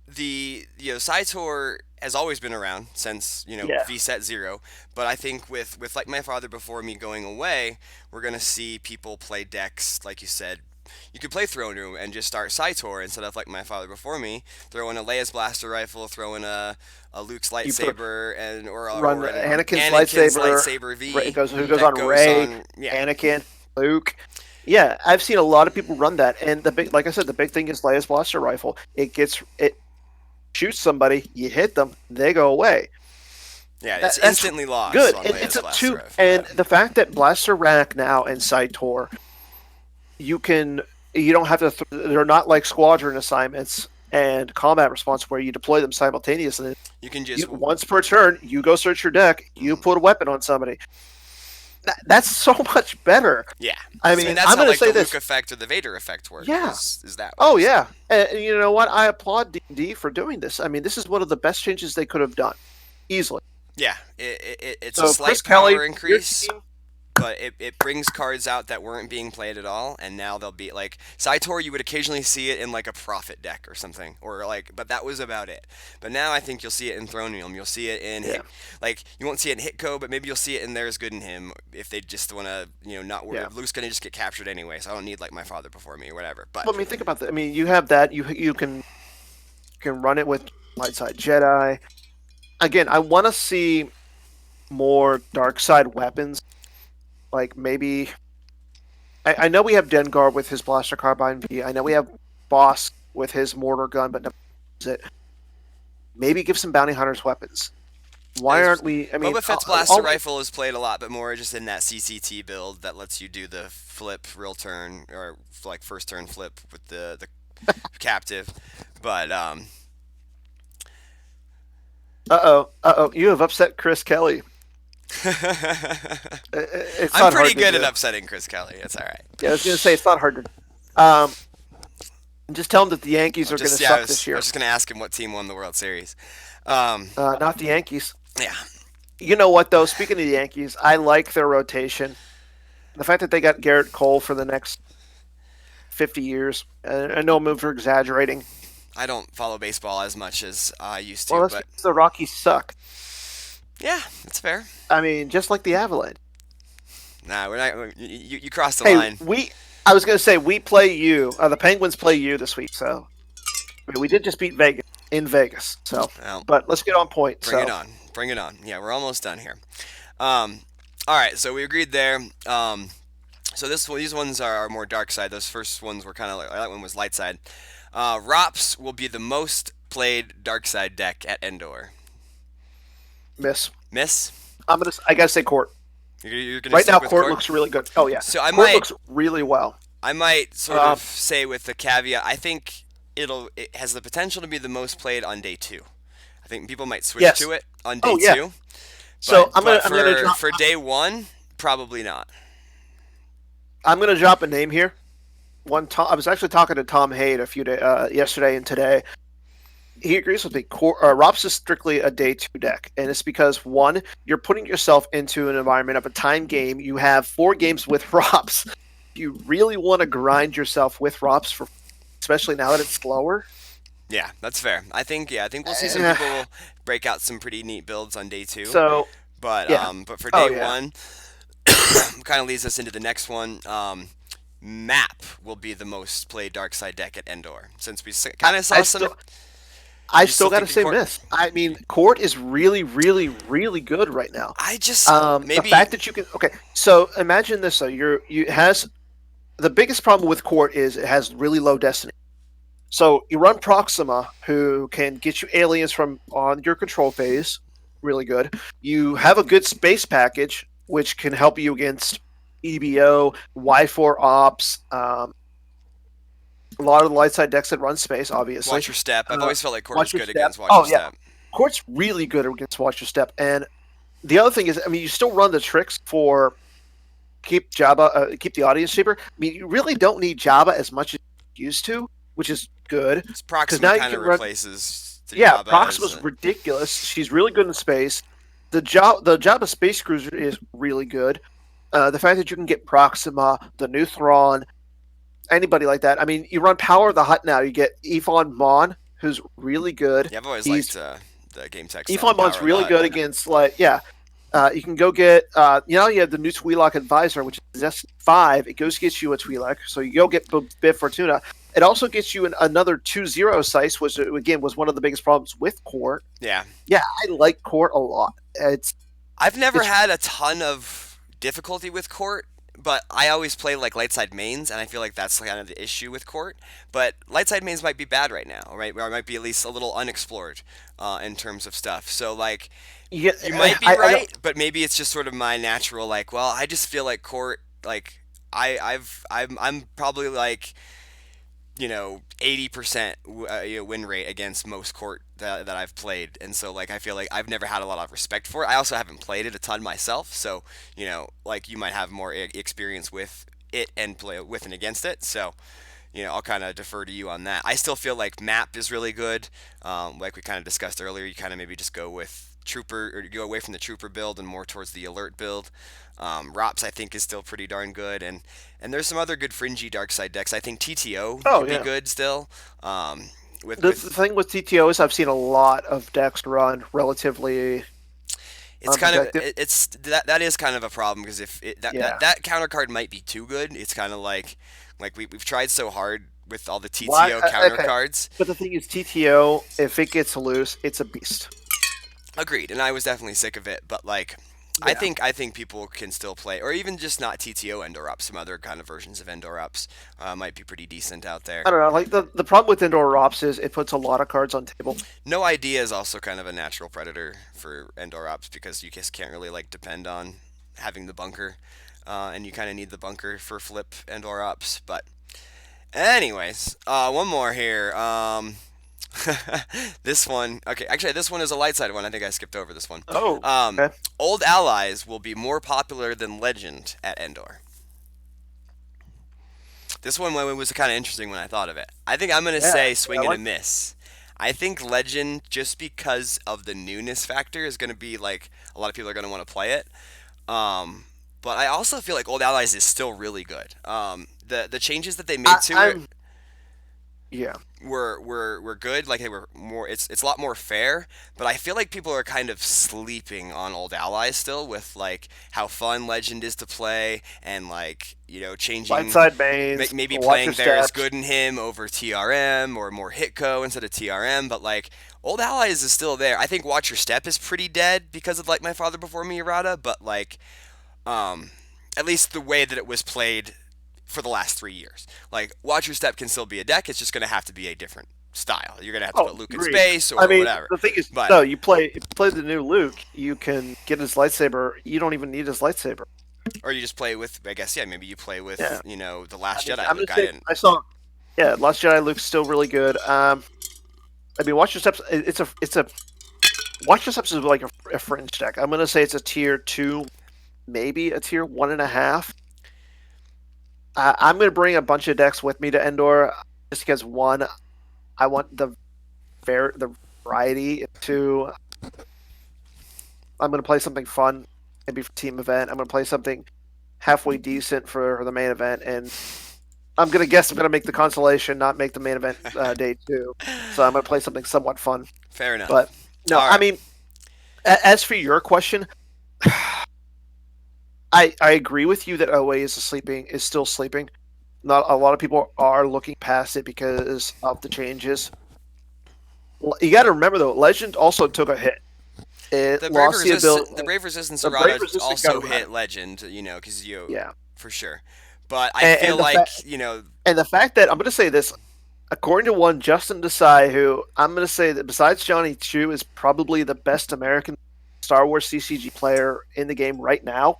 the Cytor has always been around since yeah. VSET 0, but I think with like My Father Before Me going away, we're gonna see people play decks like you said. You could play Throne Room and just start Cytor instead of like My Father Before Me. Throw in a Leia's blaster rifle, throw in a Luke's You put lightsaber, and run or an Anakin's Anakin's lightsaber. lightsaber It V goes who goes that on goes Rey, on. Yeah, Anakin, Luke. Yeah, I've seen a lot of people run that, and the big, like I said, the big thing is Leia's blaster rifle. It shoots somebody, you hit them, they go away. yeah, it's That's instantly lost good. on It's Leia's a blaster two, rifle. and Yeah. the fact that Blaster Rack now and Saitor, you can you don't have to. They're not like squadron assignments and combat response where you deploy them simultaneously. You can just Once per turn, you go search your deck, you mhm. put a weapon on somebody. That's so much better. Yeah. I I mean mean, that's I'm how going to like say the Luke this. effect or the Vader effect work Yeah. is that way. Oh So yeah. And you know what? I applaud D&D for doing this. I mean, this is one of the best changes they could have done, easily. yeah, it's a So Chris slight Kelly, power your increase, team. but it brings cards out that weren't being played at all, and now they'll be like Cytor. You would occasionally see it in like a Prophet deck or something, or like, but that was about it. But now I think you'll see it in Thronium. You'll see it in Yeah. like you won't see it in Hitco, but maybe you'll see it in There's Good in Him if they just want to not Yeah. Luke's gonna just get captured anyway, so I don't need like My Father Before Me or whatever. But Well, I mean, think about that. I mean, you have that. You can run it with light side Jedi. Again, I want to see more dark side weapons. Like maybe I know we have Dengar with his blaster carbine V. I know we have Boss with his mortar gun, but never use it. Maybe give some bounty hunters weapons. Why There's, aren't we? I mean, Boba Fett's blaster rifle is played a lot, but more just in that CCT build that lets you do the flip real turn or like first turn flip with the captive. But you have upset Chris Kelly. It's I'm not pretty hard to good at do. upsetting Chris Kelly. It's all right. Yeah, I was gonna say it's not hard to. Um, just tell him that the Yankees are gonna Just yeah, suck this I year. was just gonna ask him what team won the World Series. Not the Yankees. Yeah, You know what though? Speaking of the Yankees, I like their rotation. The fact that they got Garrett Cole for the next 50 years. I know I'm over exaggerating. I don't follow baseball as much as I used Well, to, that's but because the Rockies suck. yeah, that's fair. I mean, just like the Avalanche. Nah, we're not. You crossed the Hey, line. I was going to say, we play you. The Penguins play you this week. So, I mean, we did just beat Vegas in Vegas. So, Well, but let's get on point. bring it So, on. Bring it on. Yeah, we're almost done here. All right, so we agreed there. So these ones are more dark side. Those first ones were kind of like that one was light side. Rops will be the most played dark side deck at Endor. miss. Miss? I got to say Court. You're gonna Right now, stick with Court Court? looks really good. Oh, yeah. So I Court might looks really well. I might sort Um, of say with the caveat. I think it has the potential to be the most played on day two. I think people might switch yes. to it on day Oh, yeah. two, So, but I'm gonna drop. for day one, probably not. I'm gonna drop a name here. I was actually talking to Tom Haid a few days yesterday and today. He agrees with me. Rops is strictly a day two deck, and it's because one, you're putting yourself into an environment of a time game. You have 4 games with Rops. You really want to grind yourself with Rops for, especially now that it's slower. Yeah, that's fair. I think we'll see some Eh, people break out some pretty neat builds on day two. So yeah. But for Oh day yeah. one, kind of leads us into the next one. Map will be the most played dark side deck at Endor since we I, kind of saw I some. still I You still still got to thinking say Court? miss. I mean, Court is really, really, really good right now. I just The maybe fact that you can so imagine this though. You has the biggest problem with Court is it has really low destiny. So you run Proxima, who can get you aliens from on your control phase, really good. You have a good space package, which can help you against EBO, Y4 ops, a lot of the light side decks that run space, obviously. watch your step. I've Uh, always felt like Court was Watch your good step. against watch Oh your yeah, step. Court's really good against Watch Your Step. And the other thing is, I mean, you still run the tricks for keep Jabba, keep the audience cheaper. I mean, you really don't need Jabba as much as you used to, which is good So because Proxima now you kind of can run. replaces Yeah, Jabba as Proxima's ridiculous. She's really good in space. The Jabba Space Cruiser is really good. The fact that you can get Proxima, the new Thrawn, anybody like that. I mean, you run Power of the Hut now. You get Yvonne Mon, who's really good. yeah. I've always liked He's the game text on Yvonne Power Mon's of the really Hut. good against like yeah. You can go get you know you have the new Twi'lek Advisor, which is S5. It goes gets you a Twi'lek, so you go get Bib Fortuna. It also gets you another 2-0 size, which again was one of the biggest problems with Court. Yeah, Yeah, I like Court a lot. I've never It's had a ton of difficulty with Court, but I always play like light side mains, and I feel like that's kind of the issue with Court. But light side mains might be bad right now, right? Or it might be at least a little unexplored in terms of stuff. So like, yeah, you might be I don't. right, but maybe it's just sort of my natural like. Well, I just feel like Court like. I'm probably like 80% win rate against most court that I've played, and so like I feel like I've never had a lot of respect for it. I also haven't played it a ton myself, so like you might have more experience with it and play with and against it. So I'll kind of defer to you on that. I still feel like map is really good. Like we kind of discussed earlier, you kind of maybe just go with trooper or you go away from the trooper build and more towards the alert build. Rops I think is still pretty darn good, and there's some other good fringy dark side decks. I think TTO Oh could be yeah. good still. The thing with TTO is I've seen a lot of decks run relatively It's kind of unprotected. it's that is kind of a problem because if Yeah. that counter card might be too good. It's kind of like we've tried so hard with all the Why? TTO counter Okay. cards. But the thing is, TTO, if it gets loose, it's a beast. Agreed, and I was definitely sick of it. But like, Yeah. I think people can still play, or even just not TTO Endor Ups. Some other kind of versions of Endor Ups might be pretty decent out there. I don't know. Like the problem with indoor ops is it puts a lot of cards on table. No Idea is also kind of a natural predator for Endor Ops because you just can't really like depend on having the bunker, and you kind of need the bunker for flip Endor Ops. But anyways, one more here. This one, okay, actually, this one is a light side one. I think I skipped over this one. Oh, Um, okay. Old allies will be more popular than Legend at Endor. This one was kind of interesting when I thought of it. I think I'm gonna Yeah. say I swing and a like. miss. I think Legend, just because of the newness factor, is gonna be like a lot of people are gonna want to play it. Um, but I also feel like Old Allies is still really good. The changes that they made to it I'm. Yeah. were good. Like they were more. It's a lot more fair. But I feel like people are kind of sleeping on Old Allies still with like how fun Legend is to play and like Light changing side mains. maybe Watch playing your there is steps. good in him over TRM or more Hitco instead of TRM. But like Old Allies is still there. I think Watch Your Step is pretty dead because of like My Father Before Me errata. But like um, at least the way that it was played for the last 3 years. Like, Watch Your Step can still be a deck. It's just going to have to be a different style. You're going to have to Oh, put Luke in agreed. space I or mean, whatever. the thing is, But no. You play if you play the new Luke, you can get his lightsaber. You don't even need his lightsaber. or you just play with, I guess, yeah, maybe you play with, Yeah. the I Last mean, Jedi I'm gonna Luke. I say didn't. I saw. Yeah, Last Jedi Luke's still really good. I mean, Watch Your Steps. It's a Watch Your Steps is like a fringe deck. I'm gonna say it's a tier two, maybe a tier 1.5. I'm gonna bring a bunch of decks with me to Endor, just because one, I want the variety. Two, I'm gonna play something fun, maybe for team event. I'm gonna play something halfway decent for the main event, and I'm gonna guess I'm gonna make the consolation, not make the main event day two. So I'm gonna play something somewhat fun. Fair But enough. no, All I right. mean, as for your question, I agree with you that OA is still sleeping. Not a lot of people are looking past it because of the changes. You got to remember though, Legend also took a hit. It lost the ability. The Brave Resistance The Brave errata Resistant got also around. hit Legend, because Yeah, for sure. But I and, feel and the like, fact and the fact that I'm going to say this, according to one Justin Desai, who I'm going to say that besides Johnny Chu is probably the best American Star Wars CCG player in the game right now.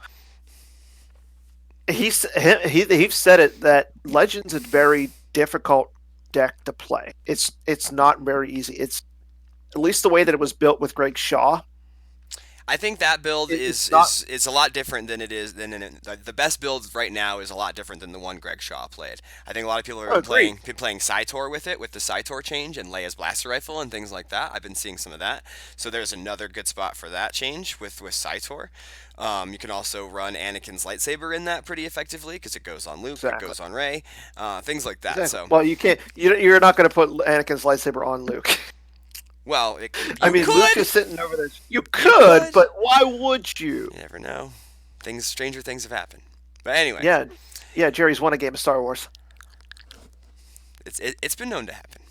He said it that Legends is a very difficult deck to play. It's not very easy. It's at least the way that it was built with Greg Shaw. I think that build It's not. is a lot different than it is than the best build right now is a lot different than the one Greg Shaw played. I think a lot of people Oh, are agreed. been playing Cytor with it with the Cytor change and Leia's blaster rifle and things like that. I've been seeing some of that. So there's another good spot for that change with Cytor. You can also run Anakin's lightsaber in that pretty effectively because it goes on Luke, it Exactly. goes on Rey, things like that. Exactly. So Well, you can't. You're not going to put Anakin's lightsaber on Luke. well, I you mean, Luke could, is sitting over there. You you could, could. but why would you? You never know. Things stranger things have happened. But anyway, Yeah, yeah. Jerry's won a game of Star Wars. it's been known to happen.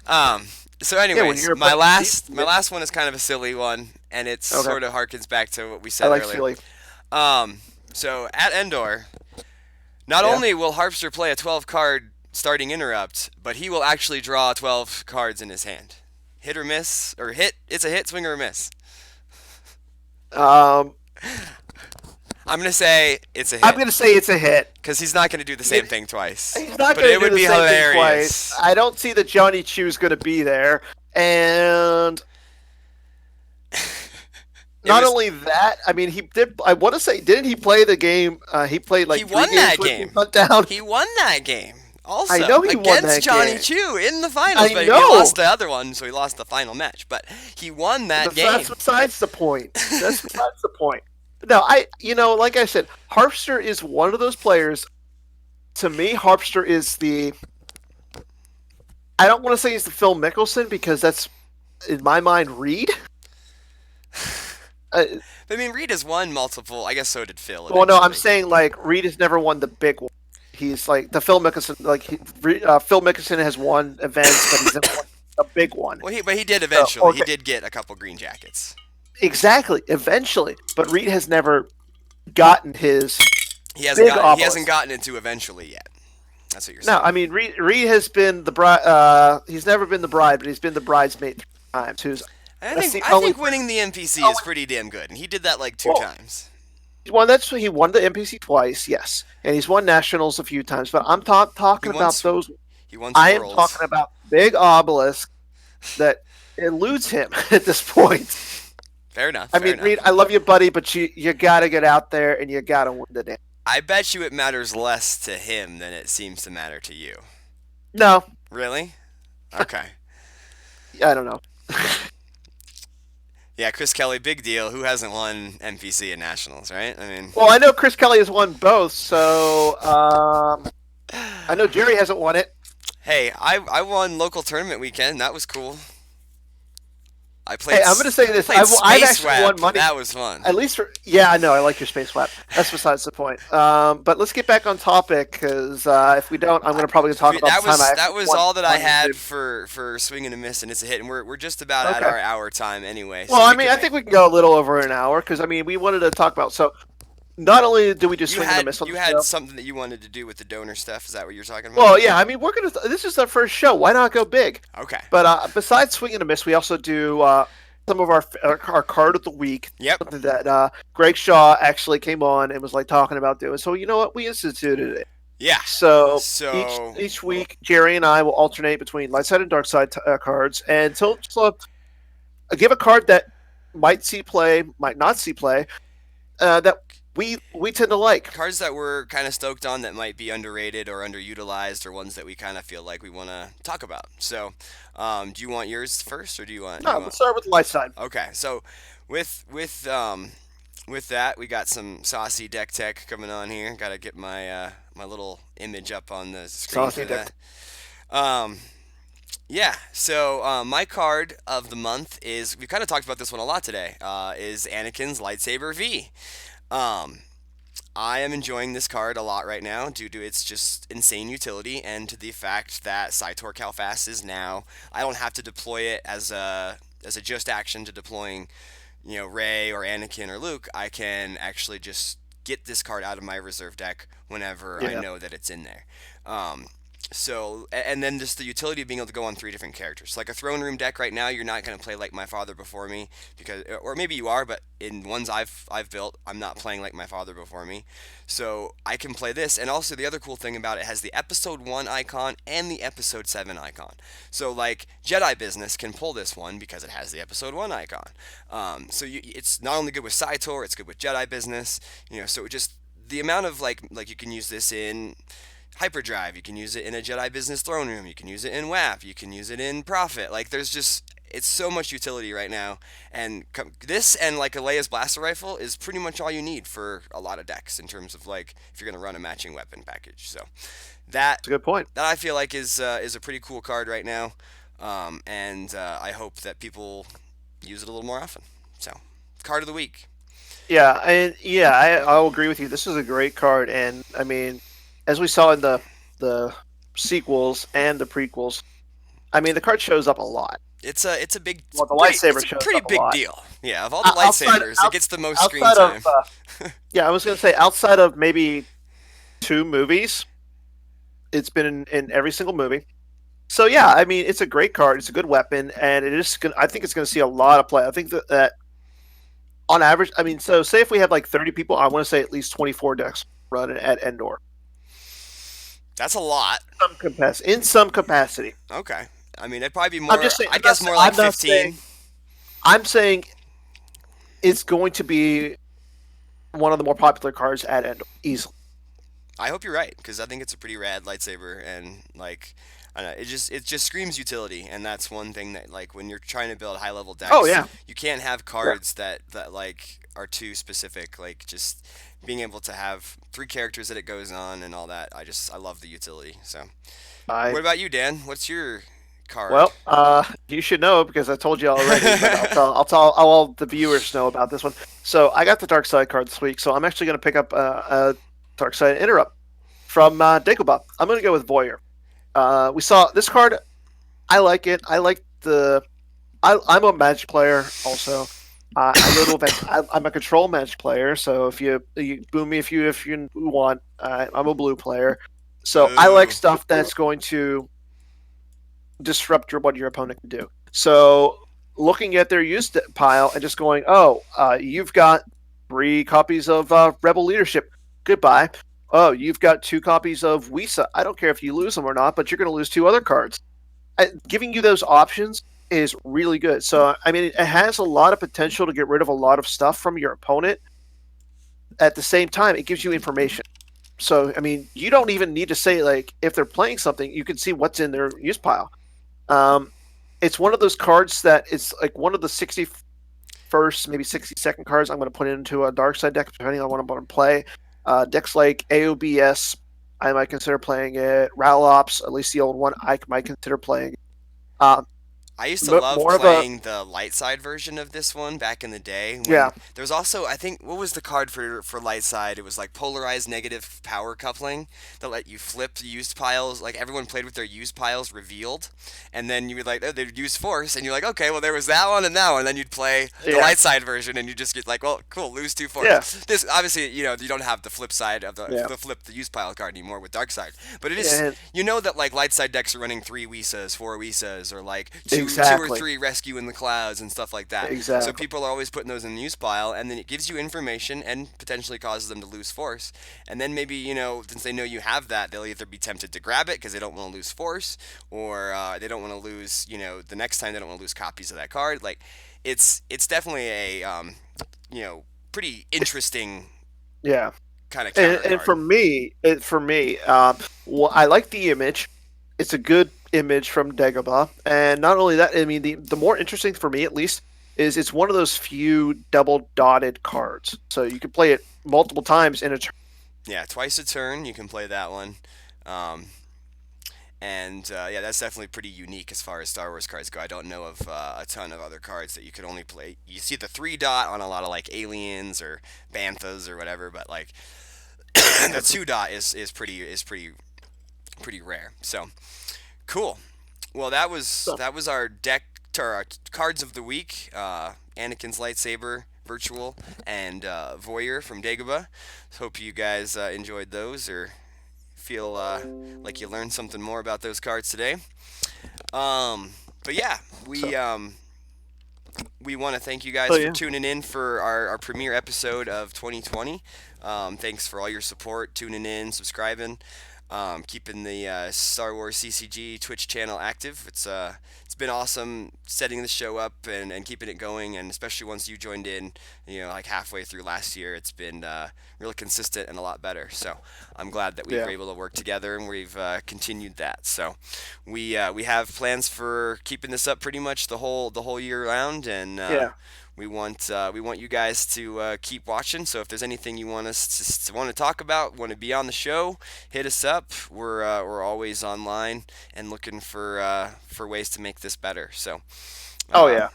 Um, so, Yeah, when anyways, you're playing season. my last one is kind of a silly one, and it Okay, sort of harkens back to what we I said like earlier. silly. So at Endor, not Yeah. only will Harpster play a 12 card starting interrupt, but he will actually draw 12 cards in his hand. Hit or miss, or hit. It's a hit, swing or a miss. Um, I'm gonna say it's a I'm hit going to say it's a hit. because he's not gonna do the same He- thing twice. He's not But going it to do would the be same thing twice. hilarious. I don't see that Johnny Chu's going to be there, and It not was only that, I mean, he did. I want to say, didn't he play the game? He played he like three won games that with me game. shut down. He won that game. I Also know he won against that Johnny game. Chu in the finals, I but he know. lost the other one, so he lost the final match. But he won that But game. that's besides the point. That's besides the point. No, like I said, Harpster is one of those players. To me, Harpster is the. I don't want to say he's the Phil Mickelson because that's, in my mind, Reed. Uh, I mean, Reed has won multiple. I guess so did Phil well, no, I'm eventually. saying like Reed has never won the big one. He's like the Phil Mickelson. Phil Mickelson has won events, but he's never won a big one. Well, but he did eventually. He Okay, did get a couple green jackets. exactly. Eventually, but Reed has never gotten his big He hasn't obelisk. gotten into eventually yet. That's what you're No, saying. I mean Reed has been the bride. He's never been the bride, but he's been the bridesmaid 3 times. That's the I only think winning the NPC is only pretty damn good, and he did that like two well, times. he won the NPC twice, yes, and he's won nationals a few times. But I'm He talking won about those. he won I am swirls. talking about big obelisk that eludes him at this point. Fair enough. I Fair mean, Reed, enough. I love you, buddy, but you got to get out there and you got to win the damn. I bet you it matters less to him than it seems to matter to you. No, Really? Okay. I don't know. Yeah, Chris Kelly, big deal. Who hasn't won NPC in nationals, right? I mean, Well, I know Chris Kelly has won both, so I know Jerry hasn't won it. hey, I won local tournament weekend. That was cool. Hey, I'm going to say this: played I've Space actually won Web. money. That was fun. At least yeah, I know. I like your space flap. That's besides the point. But let's get back on topic because if we don't, I'm going to probably talk about the time I That actually was won all that I money. had for swing and a miss, and it's a hit. And we're just about at Okay. our hour time anyway. Well, So I we mean, could I think we can go a little over an hour because I mean, we wanted to talk about. So, not only do we just swing and a miss on you the had show. something that you wanted to do with the donor stuff. Is that what you're talking about? Well, yeah, I mean, we're gonna. This is our first show. Why not go big? Okay. But besides swing and a miss, we also do some of our card of the week. Yep. Something that Greg Shaw actually came on and was like talking about doing. So you know what? We instituted it. Yeah. So So each week, Jerry and I will alternate between light side and dark side cards, and give a card that might see play, might not see play, that we tend to like. cards that we're kind of stoked on that might be underrated or underutilized, or ones that we kind of feel like we want to talk about. So, do you want yours first, or do you want? No, let's start with the light side. Okay. So, with with um, with that, we got some saucy deck tech coming on here. Got to get my my little image up on the screen Saucy for deck. that. Yeah. So my card of the month is we kind of talked about this one a lot today. Is Anakin's lightsaber V. Um, I am enjoying this card a lot right now due to its just insane utility and to the fact that Cytor Calfast is now. I don't have to deploy it as a just action to deploying, Rey or Anakin or Luke. I can actually just get this card out of my reserve deck whenever I Yeah. know that it's in there. Um, So, and then just the utility of being able to go on three different characters. Like a throne room deck right now, you're not going to play like my father before me because, or maybe you are, but in ones I've built, I'm not playing like my father before me. So I can play this, and also the other cool thing about it has the episode 1 icon and the episode 7 icon. So like Jedi Business can pull this one because it has the episode 1 icon. It's not only good with Saitor, it's good with Jedi Business. So it just the amount of like you can use this in Hyperdrive. You can use it in a Jedi Business throne room. You can use it in WAP. You can use it in Profit. Like there's just it's so much utility right now, and this and like a Leia's blaster rifle is pretty much all you need for a lot of decks in terms of like if you're gonna run a matching weapon package. So that It's a good point. that I feel like is a pretty cool card right now, and I hope that people use it a little more often. So card of the week. Yeah, and yeah, I'll agree with you. This is a great card, and I mean, as we saw in the sequels and the prequels, I mean, the card shows up a lot. It's a big Well, the lightsaber it's a shows pretty up a big lot. deal. Yeah, of all the Outside lightsabers, it gets the most screen outside of time. yeah, I was gonna say outside of maybe two movies, it's been in every single movie. So yeah, I mean, it's a great card. It's a good weapon, and it is. I think it's going to see a lot of play. I think that on average, I mean, so say if we have like 30 people, I want to say at least 24 decks running at Endor. That's a lot. In some capacity. Okay. I mean, it'd probably be I'm more. just saying. I guess more like I'm not saying. 15. I'm saying it's going to be one of the more popular cards at Endor easily. I hope you're right because I think it's a pretty rad lightsaber, and like, I don't know, it just screams utility, and that's one thing that like when you're trying to build high level Oh decks, yeah, you can't have yeah. cards that like are too specific. Like just being able to have three characters that it goes on and all that. I love the utility. So, I what about you, Dan? What's your card? Well, you should know because I told you already, but I'll all the viewers know about this one. So I got the Dark Side card this week, so I'm actually going to pick up a Dark Side Interrupt from Dagobah. I'm going to go with Voyeur. We saw this card. I like it. I like the. I'm a Magic player also. I go to events. I'm a control Magic player, so if you boom me if you want, I'm a blue player. So I like Boo. stuff that's going to disrupt what your opponent can do. So looking at their used pile and just going, oh, you've got 3 copies of Rebel Leadership. Goodbye. Oh, you've got 2 copies of Wisa. I don't care if you lose them or not, but you're going to lose 2 other cards. Giving you those options is really good. So, I mean, it has a lot of potential to get rid of a lot of stuff from your opponent. At the same time, it gives you information. So, I mean, you don't even need to say, like, if they're playing something, you can see what's in their use pile. Um, it's one of those cards that it's like one of the 61st, maybe 62nd cards I'm going to put into a dark side deck, depending on what I'm going to play. Decks like AOBS, I might consider playing it. Ralops, at least the old one, I might consider playing. Um, I used to love More of a playing the light side version of this one back in the day when yeah, there was also I think what was the card for light side? It was like polarized negative power coupling that let you flip the used piles. Like everyone played with their used piles revealed, and then you would like oh, they'd use force, and you're like okay, well there was that one and that one. And then you'd play the yeah, light side version, and you just get like well cool lose 2 force. yeah, This obviously you don't have the flip side of yeah, the flip the used pile card anymore with dark side, but it is and that like light side decks are running 3 Wisas, 4 Wisas, or like two or exactly, three rescue in the clouds and stuff like that. So exactly, people are always putting those in the use pile, and then it gives you information and potentially causes them to lose force. And then maybe since they know you have that, they'll either be tempted to grab it because they don't want to lose force, or they don't want to lose the next time they don't want to lose copies of that card. Like it's definitely a pretty interesting yeah. kind of counter And card. for me, well, I like the image. It's a good image from Dagobah, and not only that, I mean the more interesting for me at least is it's one of those few double dotted cards, so you can play it multiple times in a turn. Yeah, twice a turn you can play that one. Um, And yeah, that's definitely pretty unique as far as Star Wars cards go. I don't know of a ton of other cards that you could only play. You see the 3 dot on a lot of like aliens or banthas or whatever, but like the 2 dot is pretty rare. So cool. Well, So, that was our deck our cards of the week. Anakin's lightsaber, virtual, and Voyeur from Dagobah. Hope you guys enjoyed those or feel like you learned something more about those cards today. Um, but yeah, So, we um, we want to thank you so guys for yeah, tuning in for our premiere episode of 2020. Thanks for all your support, tuning in, subscribing, keeping the Star Wars CCG Twitch channel active. It's been awesome setting the show up and keeping it going, and especially once you joined in, like halfway through last year, it's been really consistent and a lot better. So I'm glad that we were yeah, able to work together and we've continued that. So we have plans for keeping this up pretty much the whole year round, and yeah. we want you guys to keep watching. So if there's anything you want us to want to talk about, want to be on the show, hit us up. We're always online and looking for ways to make this better. So Oh um, yeah.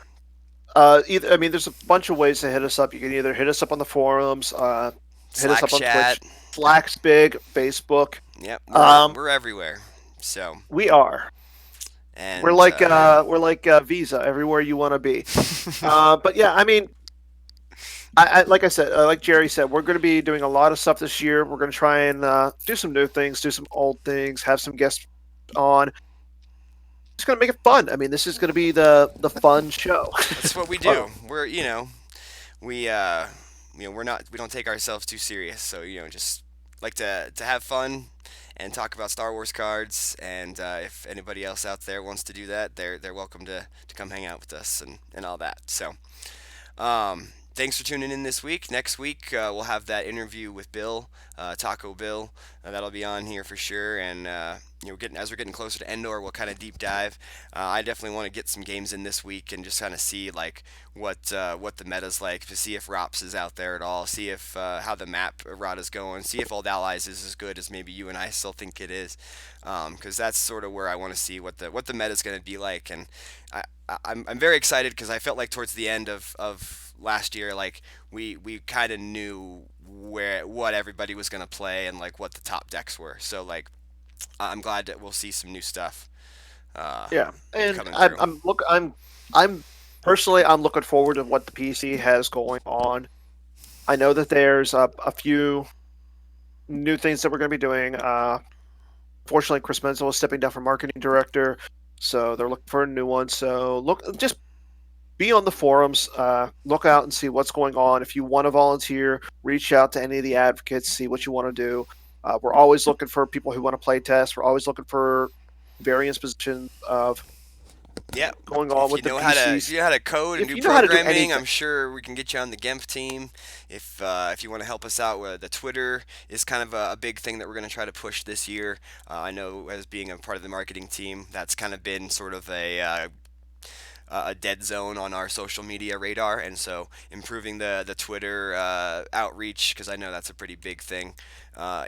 Either I mean, there's a bunch of ways to hit us up. You can either hit us up on the forums, hit us Slack up on chat, Twitch, Slack's big, Facebook. yep, we're Um, we're everywhere. So we are. and We're like Visa, everywhere you want to be. But yeah, I mean, like I said, like Jerry said, we're going to be doing a lot of stuff this year. We're going to try and do some new things, do some old things, have some guests on. It's going to make it fun. I mean, this is going to be the fun show. that's what we Fun. do. We we don't take ourselves too serious. So just like to have fun and talk about Star Wars cards. And if anybody else out there wants to do that, they're welcome to come hang out with us and all that. So thanks for tuning in this week. Next week we'll have that interview with Bill, Taco Bill. That'll be on here for sure. And as we're getting closer to Endor, we'll kind of deep dive. I definitely want to get some games in this week and just kind of see like what the meta's like, to see if Rops is out there at all, see if how the map errata's going, see if Old Allies is as good as maybe you and I still think it is, because that's sort of where I want to see what the meta's going to be like. And I'm very excited because I felt like towards the end of last year, like we kind of knew what everybody was going to play and like what the top decks were. So like I'm glad that we'll see some new stuff uh, Yeah, and coming through. I'm personally I'm looking forward to what the PC has going on. I know that there's a few new things that we're going to be doing. Fortunately, Chris Menzel is stepping down from marketing director, so they're looking for a new one. So just be on the forums, look out and see what's going on. If you want to volunteer, reach out to any of the advocates, see what you want to do. We're always looking for people who want to play test. We're always looking for various positions of Yeah, going on with the if PCs. you know how to code and If do you know how to do programming, anything, I'm sure we can get you on the GEMP team. If you want to help us out with the Twitter is kind of a big thing that we're going to try to push this year. I know as being a part of the marketing team, that's kind of been sort of a dead zone on our social media radar, and so improving the Twitter outreach, because I know that's a pretty big thing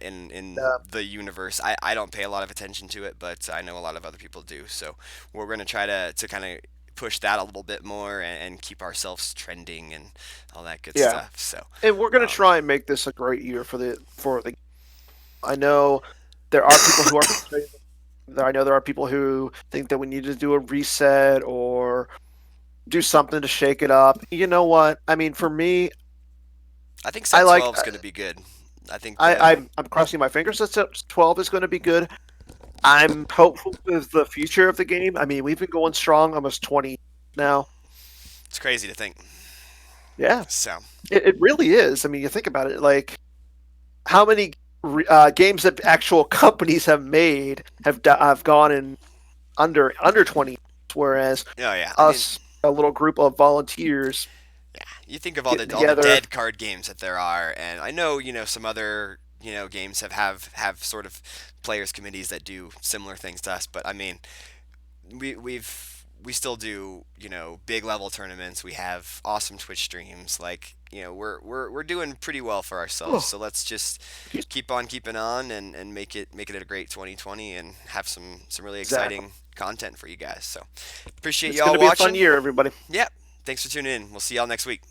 in uh, the universe. I don't pay a lot of attention to it, but I know a lot of other people do. So we're going to try to kind of push that a little bit more and keep ourselves trending and all that good yeah, stuff. So and we're going to um, try and make this a great year for the. I know there are people who are frustrated. I know there are people who think that we need to do a reset or do something to shake it up. You know what? I mean, for me, I think I set like 12 is going to be good. I think I'm crossing my fingers that 12 is going to be good. I'm hopeful with the future of the game. I mean, we've been going strong almost 20 now. it's crazy to think. Yeah, So it really is. I mean, you think about it, like how many games that actual companies have made have gone in under 20, whereas oh yeah, I mean, us, a little group of volunteers yeah, you think of getting all the together. dead card games that there are, and I know some other games have sort of players committees that do similar things to us, but I mean we still do big level tournaments. We have awesome Twitch streams. Like we're doing pretty well for ourselves. Oh, So let's just keep on keeping on and make it a great 2020 and have some really exactly. exciting content for you guys. So appreciate It's you going all to be a fun watching. year, everybody. Yeah, thanks for tuning in. We'll see y'all next week.